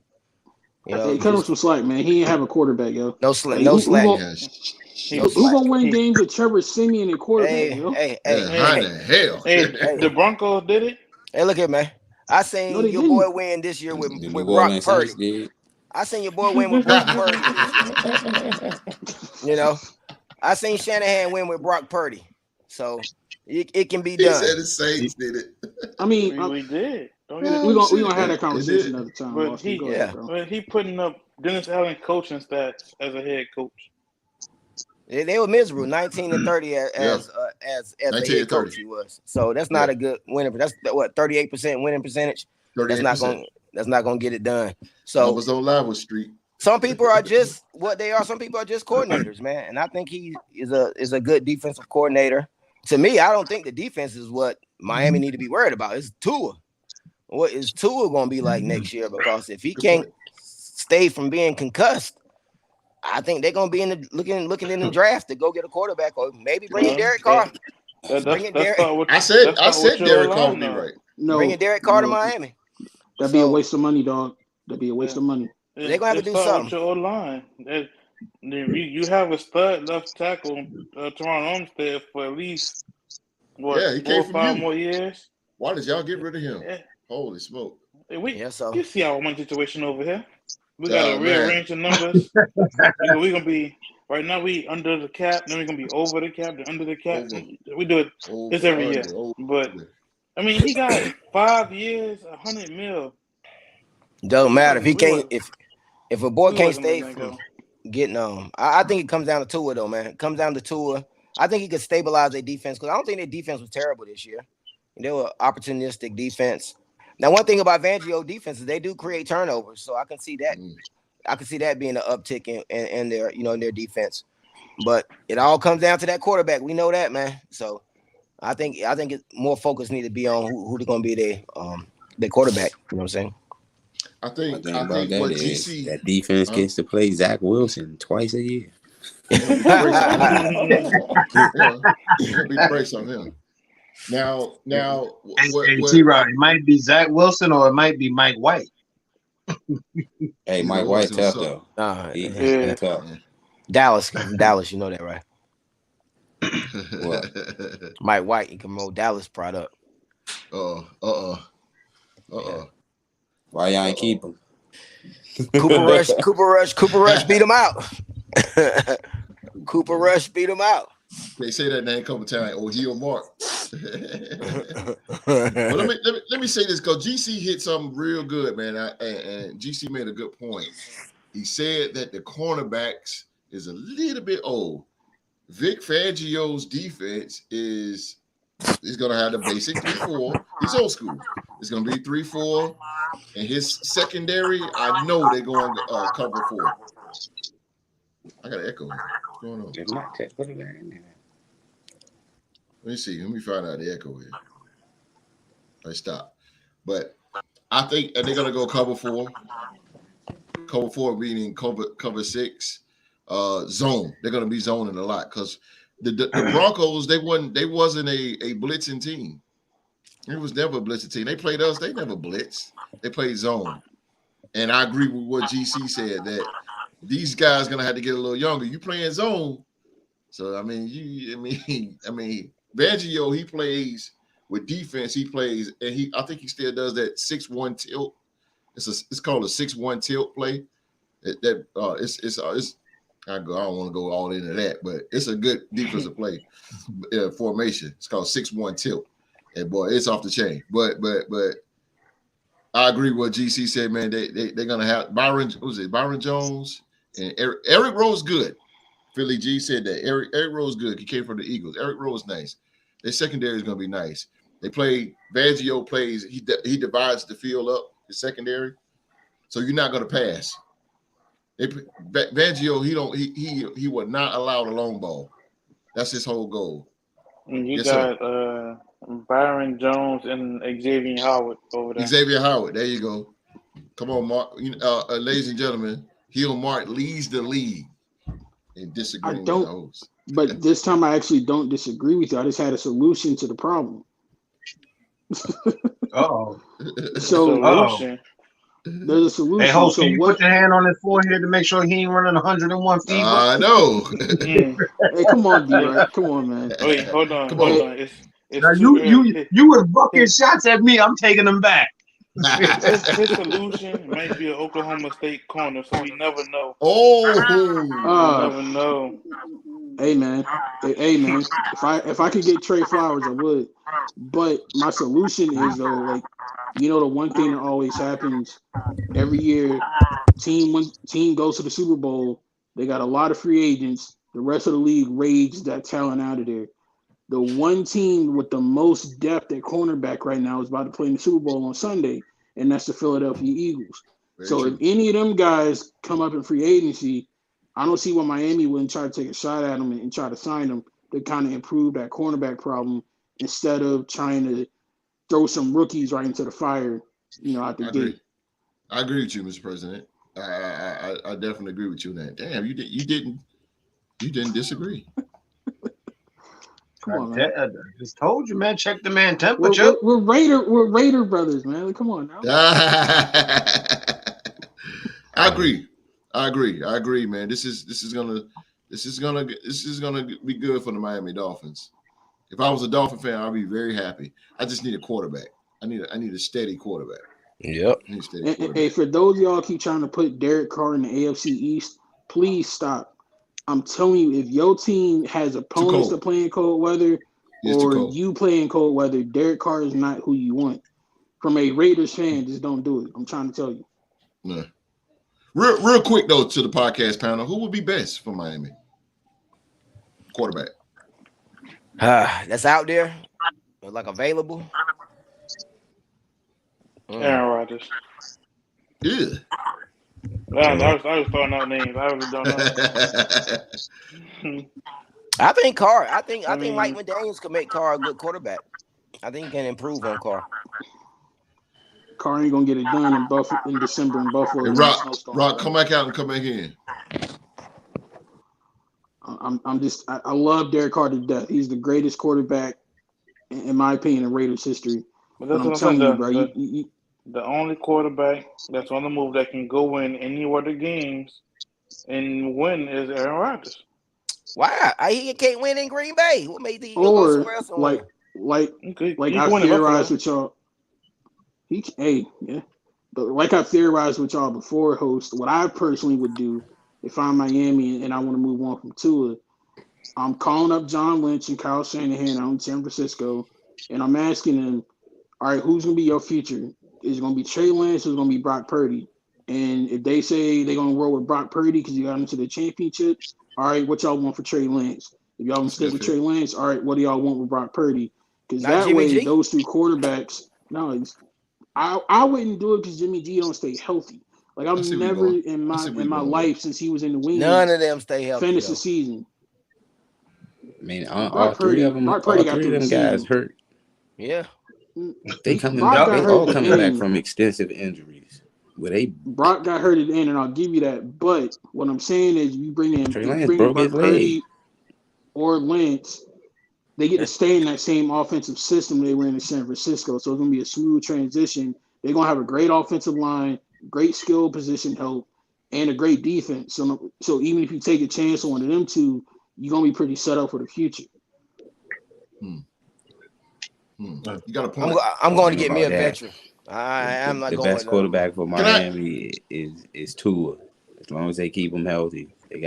Cut him some slack, man. He ain't have a quarterback, yo. No slack. Who gonna win games with Trevor Siemian and quarterback? Hey, how the hell? The Broncos did it. Hey, look here, man. I seen your boy win this year with Brock Purdy. I seen your boy win with Brock Purdy. I seen Shanahan win with Brock Purdy. So it can be done. He said the Saints did it. I mean, we did. We're gonna have that conversation another time. But he putting up Dennis Allen coaching stats as a head coach. They were miserable, 19-30 as a head coach he was. So that's not a good winning. That's what 38% winning percentage. 38%. That's not gonna get it done. So I was on live with Street. Some people are just what they are. Some people are just coordinators, man. And I think he is a good defensive coordinator. To me, I don't think the defense is what Miami need to be worried about. It's Tua. What is Tua gonna be like next year? Because if he can't stay from being concussed, I think they're gonna be in the looking in the draft to go get a quarterback or maybe bring in Derek Carr. Bring in Derek. I said Derek Carr would be right. No, bring in Derek Carr to Miami. That'd be a waste of money, dog. That'd be a waste of money. They're gonna have to do something. With your O-line. You have a stud left tackle, Teron Armstead, for at least he 4 or 5 more years. Why did y'all get rid of him? Yeah. Holy smoke! You see our one situation over here. We got to rearrange the numbers. We're gonna be right now. We under the cap. Then we're gonna be over the cap. Then under the cap. We do it this every year. But I mean, he got 5 years, $100 million. Doesn't matter if he can't. If a boy can't stay from getting I think it comes down to Tua though, man. It comes down to Tua. I think he could stabilize their defense because I don't think their defense was terrible this year. They were opportunistic defense. Now, one thing about Fangio defense is they do create turnovers, so I can see that. I can see that being an uptick in their in their defense. But it all comes down to that quarterback. We know that, man. So I think more focus need to be on who they're going to be their quarterback. You know what I'm saying? I think what GC that defense gets to play Zach Wilson twice a year. It'll be brace on him. Now, T-Rod, it might be Zach Wilson or it might be Mike White. Hey, Mike White tough though. He's tough. Dallas, you know that, right? What? Mike White, he can promote Dallas product. Why y'all ain't keep him? Cooper Rush beat him out. Cooper Rush beat him out. They say that name a couple times. Oh, he or Mark. But let me say this because GC hit something real good, man. And GC made a good point. He said that the cornerbacks is a little bit old. Vic Fangio's defense is going to have the basic 3-4. He's old school. It's going to be 3-4. And his secondary, I know they're going to cover 4. I got an echo. What's going on? Let me see. Let me find out the echo here. I stop. But I think they're going to go cover 4. Cover 4 meaning cover 6. Zone. They're going to be zoning a lot because the Broncos, they wasn't a blitzing team. It was never a blitzing team. They played us. They never blitzed. They played zone. And I agree with what GC said that these guys going to have to get a little younger. You playing zone. So, I mean, Fangio, he plays with defense. He plays, and I think he still does that 6-1 tilt. It's called a 6-1 tilt play. I don't want to go all into that, but it's a good defensive play formation. It's called 6-1 tilt, and boy, it's off the chain. But I agree with what GC said, man. They're gonna have Byron Jones and Eric Rose good. Philly G said that Eric Rose good. He came from the Eagles. Eric Rose nice. Their secondary is gonna be nice. They play Fangio plays. He divides the field up. The secondary, so you're not gonna pass. Fangio, he would not allow the long ball. That's his whole goal. You got Byron Jones and Xavier Howard over there. Xavier Howard, there you go. Come on, Mark. Ladies and gentlemen, Hill Mark leads the league in disagreeing with the host. But this time I actually don't disagree with you. I just had a solution to the problem. Solution. There's a solution. Hey, host, can you put your hand on his forehead to make sure he ain't running 101 feet? I know. Hey, come on, D-Right. Come on, man. Wait, hold on. It's now you was bucking shots at me. I'm taking them back. His solution might be an Oklahoma State corner, so we never know. Never know. Hey man. If I could get Trey Flowers, I would. But my solution is though, like, the one thing that always happens every year, team goes to the Super Bowl. They got a lot of free agents. The rest of the league raids that talent out of there. The one team with the most depth at cornerback right now is about to play in the Super Bowl on Sunday, and that's the Philadelphia Eagles. If any of them guys come up in free agency, I don't see why Miami wouldn't try to take a shot at them and try to sign them to kind of improve that cornerback problem instead of trying to throw some rookies right into the fire, out the gate. I agree with you, Mr. President. I definitely agree with you on that. Damn, you didn't disagree. Come on, man. I just told you, man. Check the man temperature. We're Raider brothers, man. Like, come on now. I agree, man. This is gonna be good for the Miami Dolphins. If I was a Dolphin fan, I'd be very happy. I just need a quarterback. I need a steady quarterback. Yep. Hey, for those of y'all keep trying to put Derek Carr in the AFC East, please stop. I'm telling you, if your team has opponents that play in cold weather or you play in cold weather, Derek Carr is not who you want. From a Raiders fan, just don't do it. I'm trying to tell you. No. Real quick, though, to the podcast panel, who would be best for Miami? Quarterback. That's out there, like available. Aaron Rodgers. Yeah. I was throwing out names. I really don't know. I think Carr. I think Mike McDaniels could make Carr a good quarterback. I think he can improve on Carr. Carr ain't gonna get it done in December in Buffalo. Hey, Rock, come back out and come back in. I love Derek Carr to death. He's the greatest quarterback, in my opinion, in Raiders history. But that's what I'm telling you, bro. The only quarterback that's on the move that can go in any other games and win is Aaron Rodgers. Why? He can't win in Green Bay. What made the or like I theorized with y'all. But like I theorized with y'all before, host. What I personally would do if I'm Miami and I want to move on from Tua, I'm calling up John Lynch and Kyle Shanahan out in San Francisco, and I'm asking them, all right, who's gonna be your future? Is it going to be Trey Lance or is it going to be Brock Purdy? And if they say they're going to roll with Brock Purdy because you got him to the championship, all right, what y'all want for Trey Lance? If y'all want to stick with Trey Lance, all right, what do y'all want with Brock Purdy? Because that Jimmy way, those two quarterbacks, I wouldn't do it because Jimmy G don't stay healthy. Like I've never in my life since he was in the wings. None of them stay healthy. Finish the season. I mean, all three of them guys hurt. Yeah. They all coming back from extensive injuries. Brock got hurt at the end, and I'll give you that. But what I'm saying is, you bring in Brock Purdy or Lance, they get to stay in that same offensive system they were in San Francisco. So it's gonna be a smooth transition. They're gonna have a great offensive line, great skill position help, and a great defense. So even if you take a chance on one of them two, you're gonna be pretty set up for the future. You got a point. I'm going to get me a veteran. I'm not the going. The best quarterback for Miami is Tua. As long as they keep him healthy, they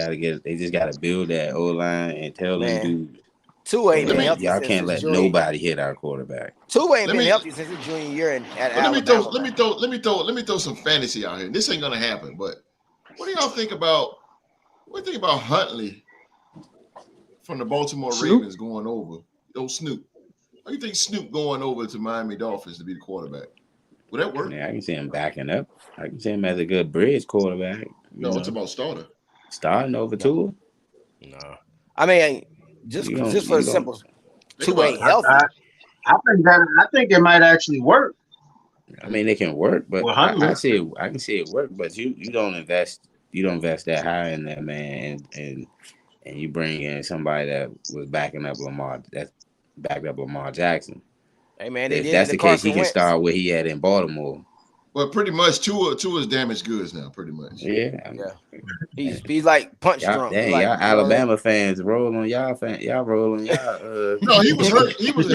just got to build that O line and tell them dudes. Tua ain't been healthy. Y'all can't let nobody hit our quarterback. Tua ain't been healthy since his junior year at Alabama. Let me throw some fantasy out here. This ain't gonna happen, but what do y'all think about? What do you think about Huntley from the Baltimore Ravens going over? Snoop. How do you think Snoop going over to Miami Dolphins to be the quarterback? Would that work? Yeah, I can see him backing up. I can see him as a good bridge quarterback. It's about starter. Starting over Tua? No. I mean, just for the simple, Tua ain't healthy. I think it might actually work. I mean, they can work, but I can see it work. But you don't invest that high in that man, and you bring in somebody that was backing up Lamar. That's backed up Lamar Jackson. Hey man, if that's the case, he can start where he had in Baltimore. Well, pretty much Tua's damaged goods now. Pretty much. Yeah. He's like punch drunk. Dang, y'all Alabama fans roll on y'all Y'all roll on y'all. No, he was hurt. He was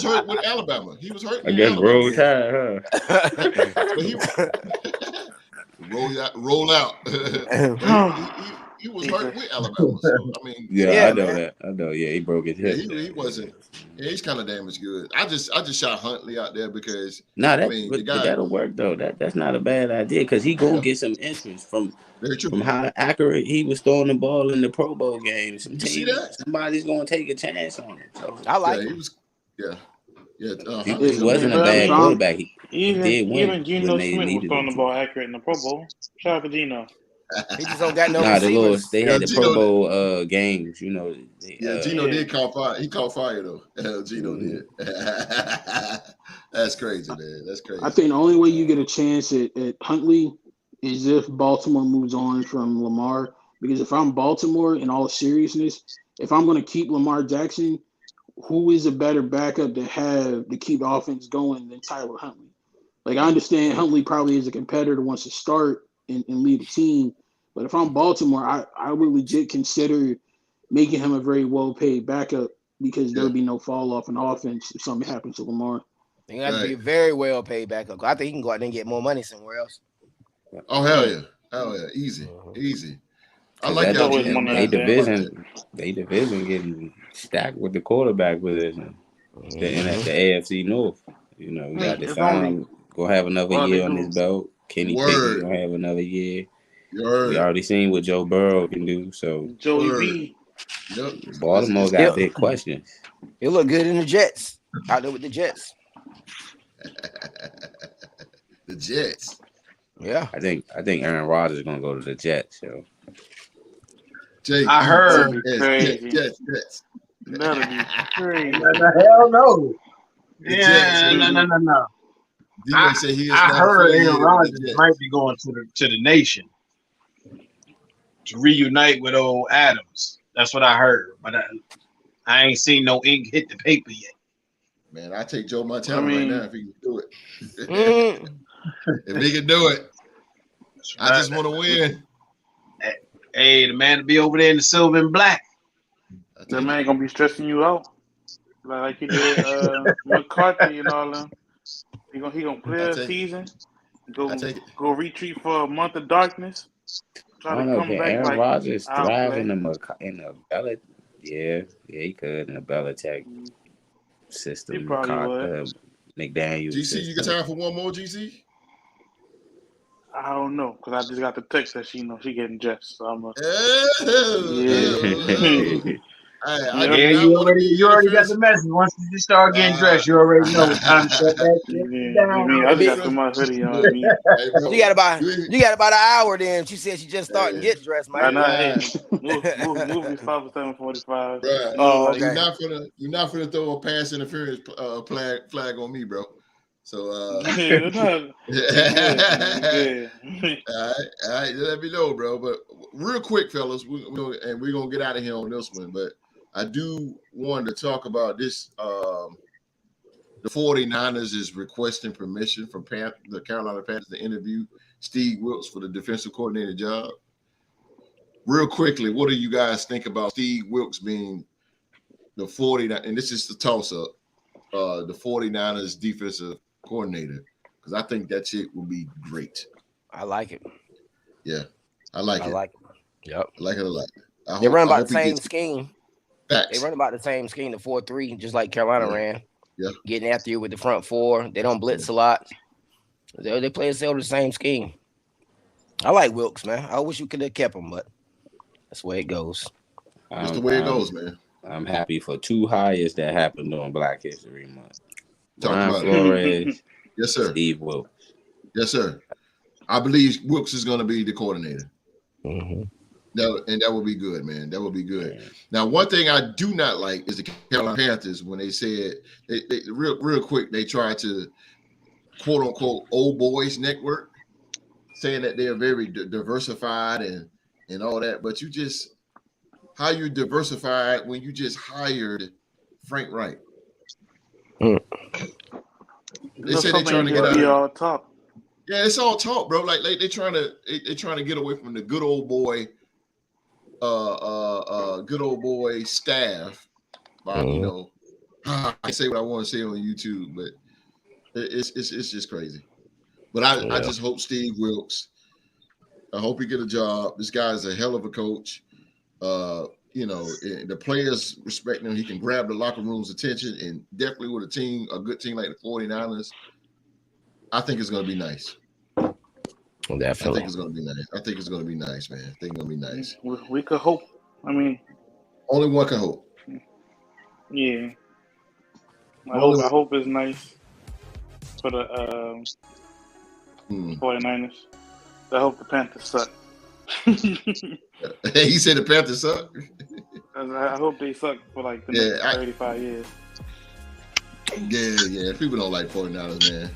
hurt with Alabama. He was hurt. I guess roll tide, huh? roll out. He was hurt with Alabama. So, I mean, I know that. I know. Yeah, he broke his hip. He wasn't. Yeah, he's kind of damaged good. I just shot Huntley out there because that'll work though. That's not a bad idea because he gonna get some interest from how accurate he was throwing the ball in the Pro Bowl games. Somebody's gonna take a chance on it. So I like him. He wasn't a bad quarterback. He did win. Even Geno Smith was throwing the ball accurate in the Pro Bowl. Shout out to Geno. He just don't got no receivers. They had the Pro Bowl games, Geno did caught fire. He caught fire though. Geno did. That's crazy, man. That's crazy. I think the only way you get a chance at Huntley is if Baltimore moves on from Lamar. Because if I'm Baltimore, in all seriousness, if I'm going to keep Lamar Jackson, who is a better backup to have to keep the offense going than Tyler Huntley? Like, I understand Huntley probably is a competitor, wants to start and lead the team. But if I'm Baltimore, I would legit consider making him a very well-paid backup because there would be no fall off in offense if something happens to Lamar. He got to be a very well-paid backup. I think he can go out there and get more money somewhere else. Oh, hell yeah. Easy. I like that. They division getting stacked with the quarterback position. The AFC North. You know, we got Deshaun gonna have another year on his belt. Kenny Pickett gonna have another year. We already seen what Joe Burrow can do. So Joey B. Yep. Baltimore got big questions. He'll look good in the Jets. Out there with the Jets. The Jets. Yeah. I think Aaron Rodgers is gonna go to the Jets, yo. I heard Jets. That'll be crazy. Hell no. Yeah, no. I heard Aaron Rodgers might be going to the nation to reunite with old Adams. That's what I heard, but I ain't seen no ink hit the paper yet. Man, I take Joe Montana right now if he can do it. If he can do it, I just want to win. Hey, the man to be over there in the silver and black. That man gonna be stressing you out like he did McCarthy and all them. He gonna play a season, go retreat for a month of darkness. I don't know, can Aaron Rodgers thrive in a Belichick? Yeah, he could in a Belichick system. He probably would. GC, McDaniel. you got time for one more, GC? I don't know, because I just got the text that she getting Jets. So I'm you already got the message. Once you start getting dressed, you already know it's time to shut that shit down. I just got too much hoodie on me. You got about an hour then. She said she just starting to get dressed, man. Movie 7:45. Oh, okay. You're not gonna throw a pass interference flag on me, bro. So all right, let me know, bro. But real quick, fellas, we're gonna get out of here on this one. But I do want to talk about this. The 49ers is requesting permission from the Carolina Panthers to interview Steve Wilks for the defensive coordinator job. Real quickly, what do you guys think about Steve Wilks being the 49ers? And this is the toss-up, the 49ers defensive coordinator, because I think that shit will be great. I like it. Yeah, I like it. Yep. I like it a lot. They run about the same scheme. Facts. They run about the same scheme, the 4-3, just like Carolina ran. Yeah. Getting after you with the front four. They don't blitz a lot. They play the same scheme. I like Wilks, man. I wish we could have kept him, but that's the way it goes. That's the way it goes, man. I'm happy for two hires that happened on Black History Month. Brian Flores. Yes, sir. Steve Wilks. Yes, sir. I believe Wilks is going to be the coordinator. Mm-hmm. That would be good, man. That would be good. Now, one thing I do not like is the Carolina Panthers when they said they real quick they tried to quote unquote old boys network, saying that they are very diversified and all that. But you just how you diversified when you just hired Frank Reich. They said they're trying to get out. All talk. Yeah, it's all talk, bro. Like they're trying to get away from the good old boy staff. By, you know, I say what I want to say on YouTube, but it's just crazy. But I just hope Steve Wilks. I hope he get a job. This guy's a hell of a coach. You know, the players respect him. He can grab the locker room's attention, and definitely with a good team like the 49ers, I think it's going to be nice. Definitely. I think it's going to be nice. I think it's going to be nice, man. I think it's going to be nice. We could hope. I mean, only one can hope. Yeah. I hope it's nice for the 49ers. I hope the Panthers suck. He said the Panthers suck. I hope they suck for like the next 35 years. Yeah. People don't like 49ers, man.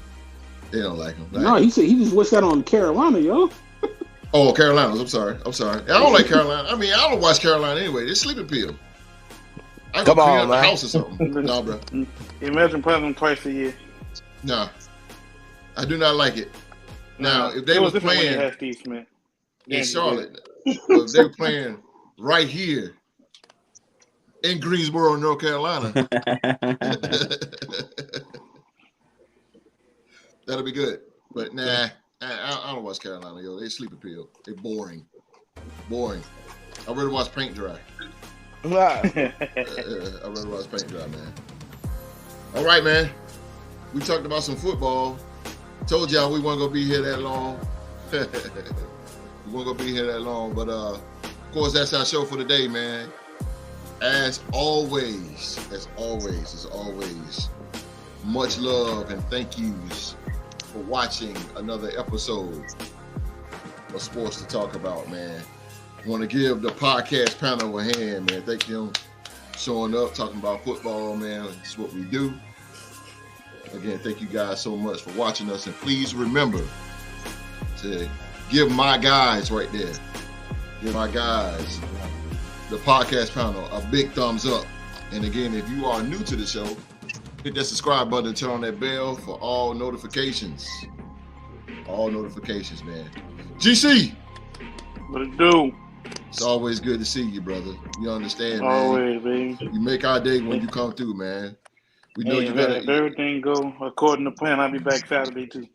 They don't like them. No, he said he just wished that on Carolina, yo. Oh, Carolinas. I'm sorry. I don't like Carolina. I mean, I don't watch Carolina anyway. They're sleeping pill. I go Come clean on, up the man. house or something. No, bro. Imagine playing them twice a year. No, I do not like it. Now, if they it was different when you playing had Steve Smith in Charlotte, but if they were playing right here in Greensboro, North Carolina, that'll be good. But nah, I don't watch Carolina, yo. They sleeping pill. They boring. I'd rather watch paint dry. I'd rather watch paint dry, man. All right, man. We talked about some football. Told y'all we weren't gonna be here that long. But of course, that's our show for today, man. As always, much love and thank yous for watching another episode of Sports to Talk About, man. Want to give the podcast panel a hand, man. Thank you for showing up, talking about football, man. It's what we do. Again, thank you guys so much for watching us, and please remember to give my guys right there, the podcast panel, a big thumbs up. And again, if you are new to the show, hit that subscribe button and turn on that bell for all notifications. All notifications, man. GC! What it do? It's always good to see you, brother. You understand, man. Always, baby. You make our day when you come through, man. We know you gotta. If everything go according to plan, I'll be back Saturday too.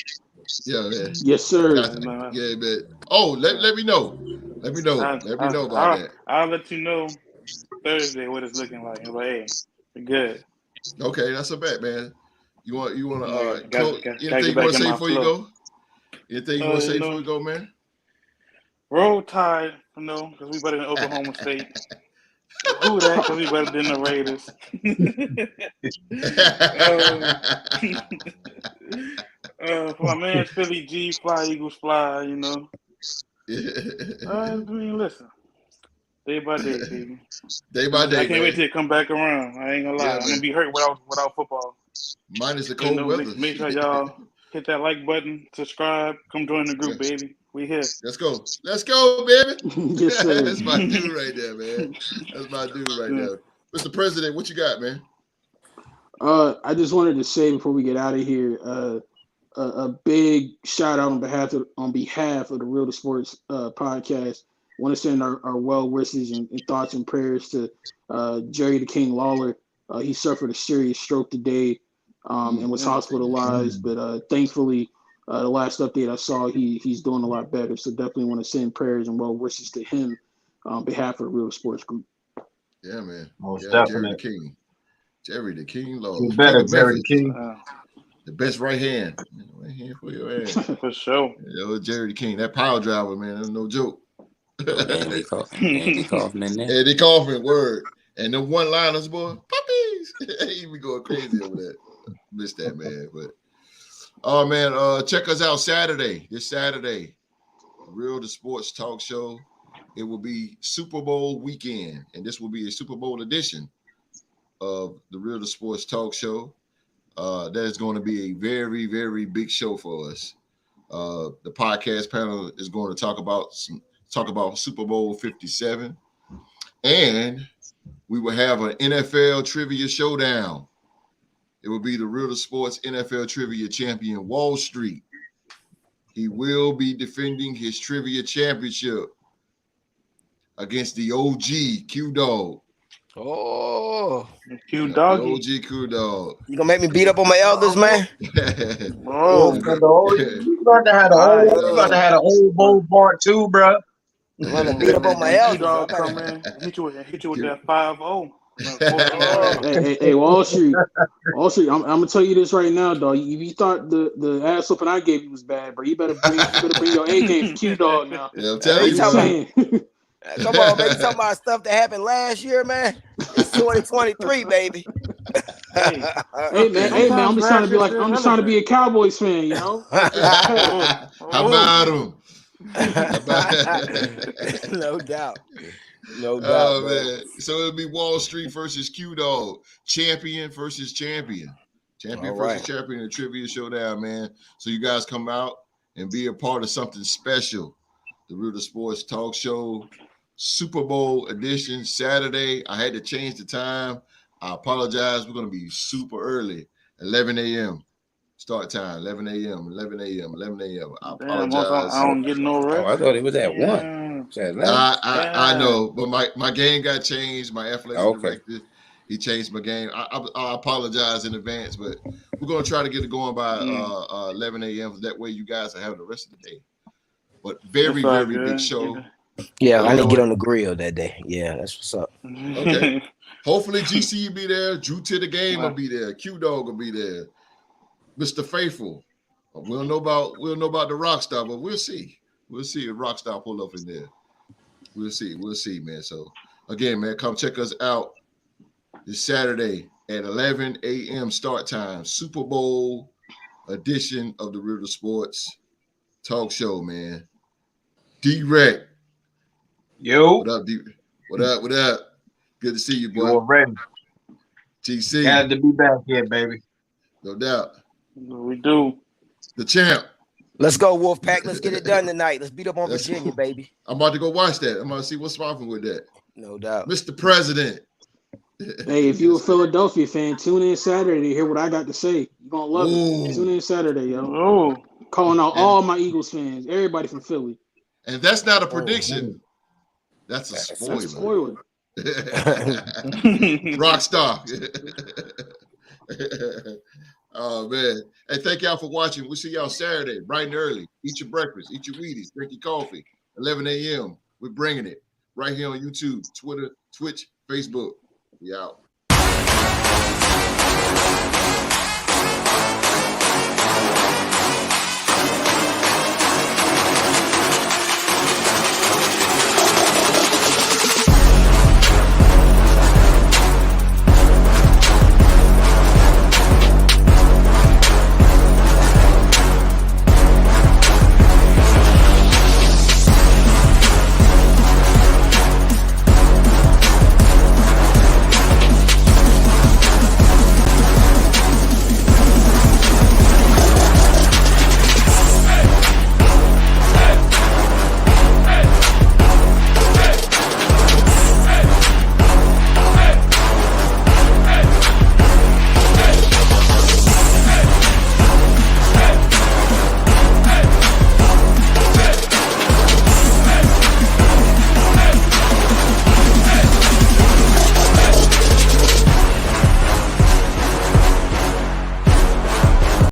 Yeah, man. Yes, sir. Yeah, man. Oh, let me know. Let me know about that. I'll let you know Thursday what it's looking like. But hey, we're good. Okay, that's a bet, man. You want to Gotta anything you want to say before you go? Anything you want to say before we go, man? Roll Tide, because we better than Oklahoma State. Who that? Because we better than the Raiders. For my man Philly G, fly Eagles fly. I mean, listen. Day by day, baby. Day by day. I can't wait till it come back around. I ain't gonna lie. I'm gonna be hurt without football. Minus the cold weather. Make sure y'all hit that like button, subscribe, come join the group, baby. We here. Let's go, baby. Yes, sir. That's my dude right there, man. That's my dude right there. Mr. President, what you got, man? I just wanted to say before we get out of here, a big shout out on behalf of the Real to Sports podcast. I want to send our well wishes and thoughts and prayers to Jerry the King Lawler. He suffered a serious stroke today and was hospitalized, but thankfully, the last update I saw, he's doing a lot better. So definitely want to send prayers and well wishes to him on behalf of the Real Sports Group. Yeah, man. Most definitely. Jerry the King Lawler. You better, Jerry the King. The best right hand. Right hand for your ass. For sure. Jerry the King. That power driver, man. That's no joke. Andy Kaufman in there. Eddie Kaufman, word. And the one-liners, boy, puppies. He be going crazy over that. Miss that, man. But oh man, check us out this Saturday. Real to Sports Talk Show. It will be Super Bowl weekend, and this will be a Super Bowl edition of the Real to Sports Talk Show. That is going to be a very, very big show for us. The podcast panel is going to talk about Super Bowl 57, and we will have an NFL trivia showdown. It will be the Real to Sports NFL trivia champion, Wall Street. He will be defending his trivia championship against the OG Q Dog. Oh, Q Dog. OG Q Dog. You gonna make me beat up on my elders, man? You about to have a whole bowl part 2, bro. I'm gonna beat up on my elders. Dog come in, hit you with that 5-0. Hey, Wall Street. I'm gonna tell you this right now, dog. If you thought the ass whooping I gave you was bad, bro, you better bring your A game for Q Dog now. Yeah, I'm telling you. Come on, man. You talking about stuff that happened last year, man? It's 2023, baby. Hey, man. I'm just trying to be a Cowboys fan, you know. How about him? No doubt. Oh man. So it'll be Wall Street versus Q Dog. Champion versus champion. Champion versus champion in the trivia showdown, man. So you guys come out and be a part of something special. the Real Sports Talk Show, Super Bowl edition, Saturday. I had to change the time. I apologize. We're going to be super early, 11 a.m. Start time, 11 a.m., 11 a.m., 11 a.m. I apologize. I don't get no rest. Oh, I thought it was at 1. I know, but my game got changed. My athletic director, he changed my game. I apologize in advance, but we're going to try to get it going by 11 a.m. That way you guys will have the rest of the day. But very big show. Yeah, I didn't get on the grill that day. Yeah, that's what's up. Okay. Hopefully GC will be there. Drew to the game will be there. Q Dog will be there. Mr. Faithful. We don't know about the Rockstar, but we'll see. We'll see if Rockstar pull up in there. We'll see, man. So again, man, come check us out this Saturday at 11 a.m. start time. Super Bowl edition of the Real Sports Talk Show, man. D-Rec. Yo. What up, D? What up? Good to see you, boy. You're ready. GC. Glad to be back here, baby. No doubt. We do. The champ. Let's go, Wolfpack. Let's get it done tonight. Let's beat up on Virginia, baby. I'm about to go watch that. I'm about to see what's popping with that. No doubt. Mr. President. Hey, if you're a Philadelphia fan, tune in Saturday to hear what I got to say. You're going to love it. Tune in Saturday, yo. Oh. Calling out all my Eagles fans, everybody from Philly. And that's not a prediction. That's a spoiler. That's a spoiler. Rockstar. Oh, man. Hey, thank y'all for watching. We'll see y'all Saturday, bright and early. Eat your breakfast, eat your Wheaties, drink your coffee. 11 a.m. We're bringing it right here on YouTube, Twitter, Twitch, Facebook. We out.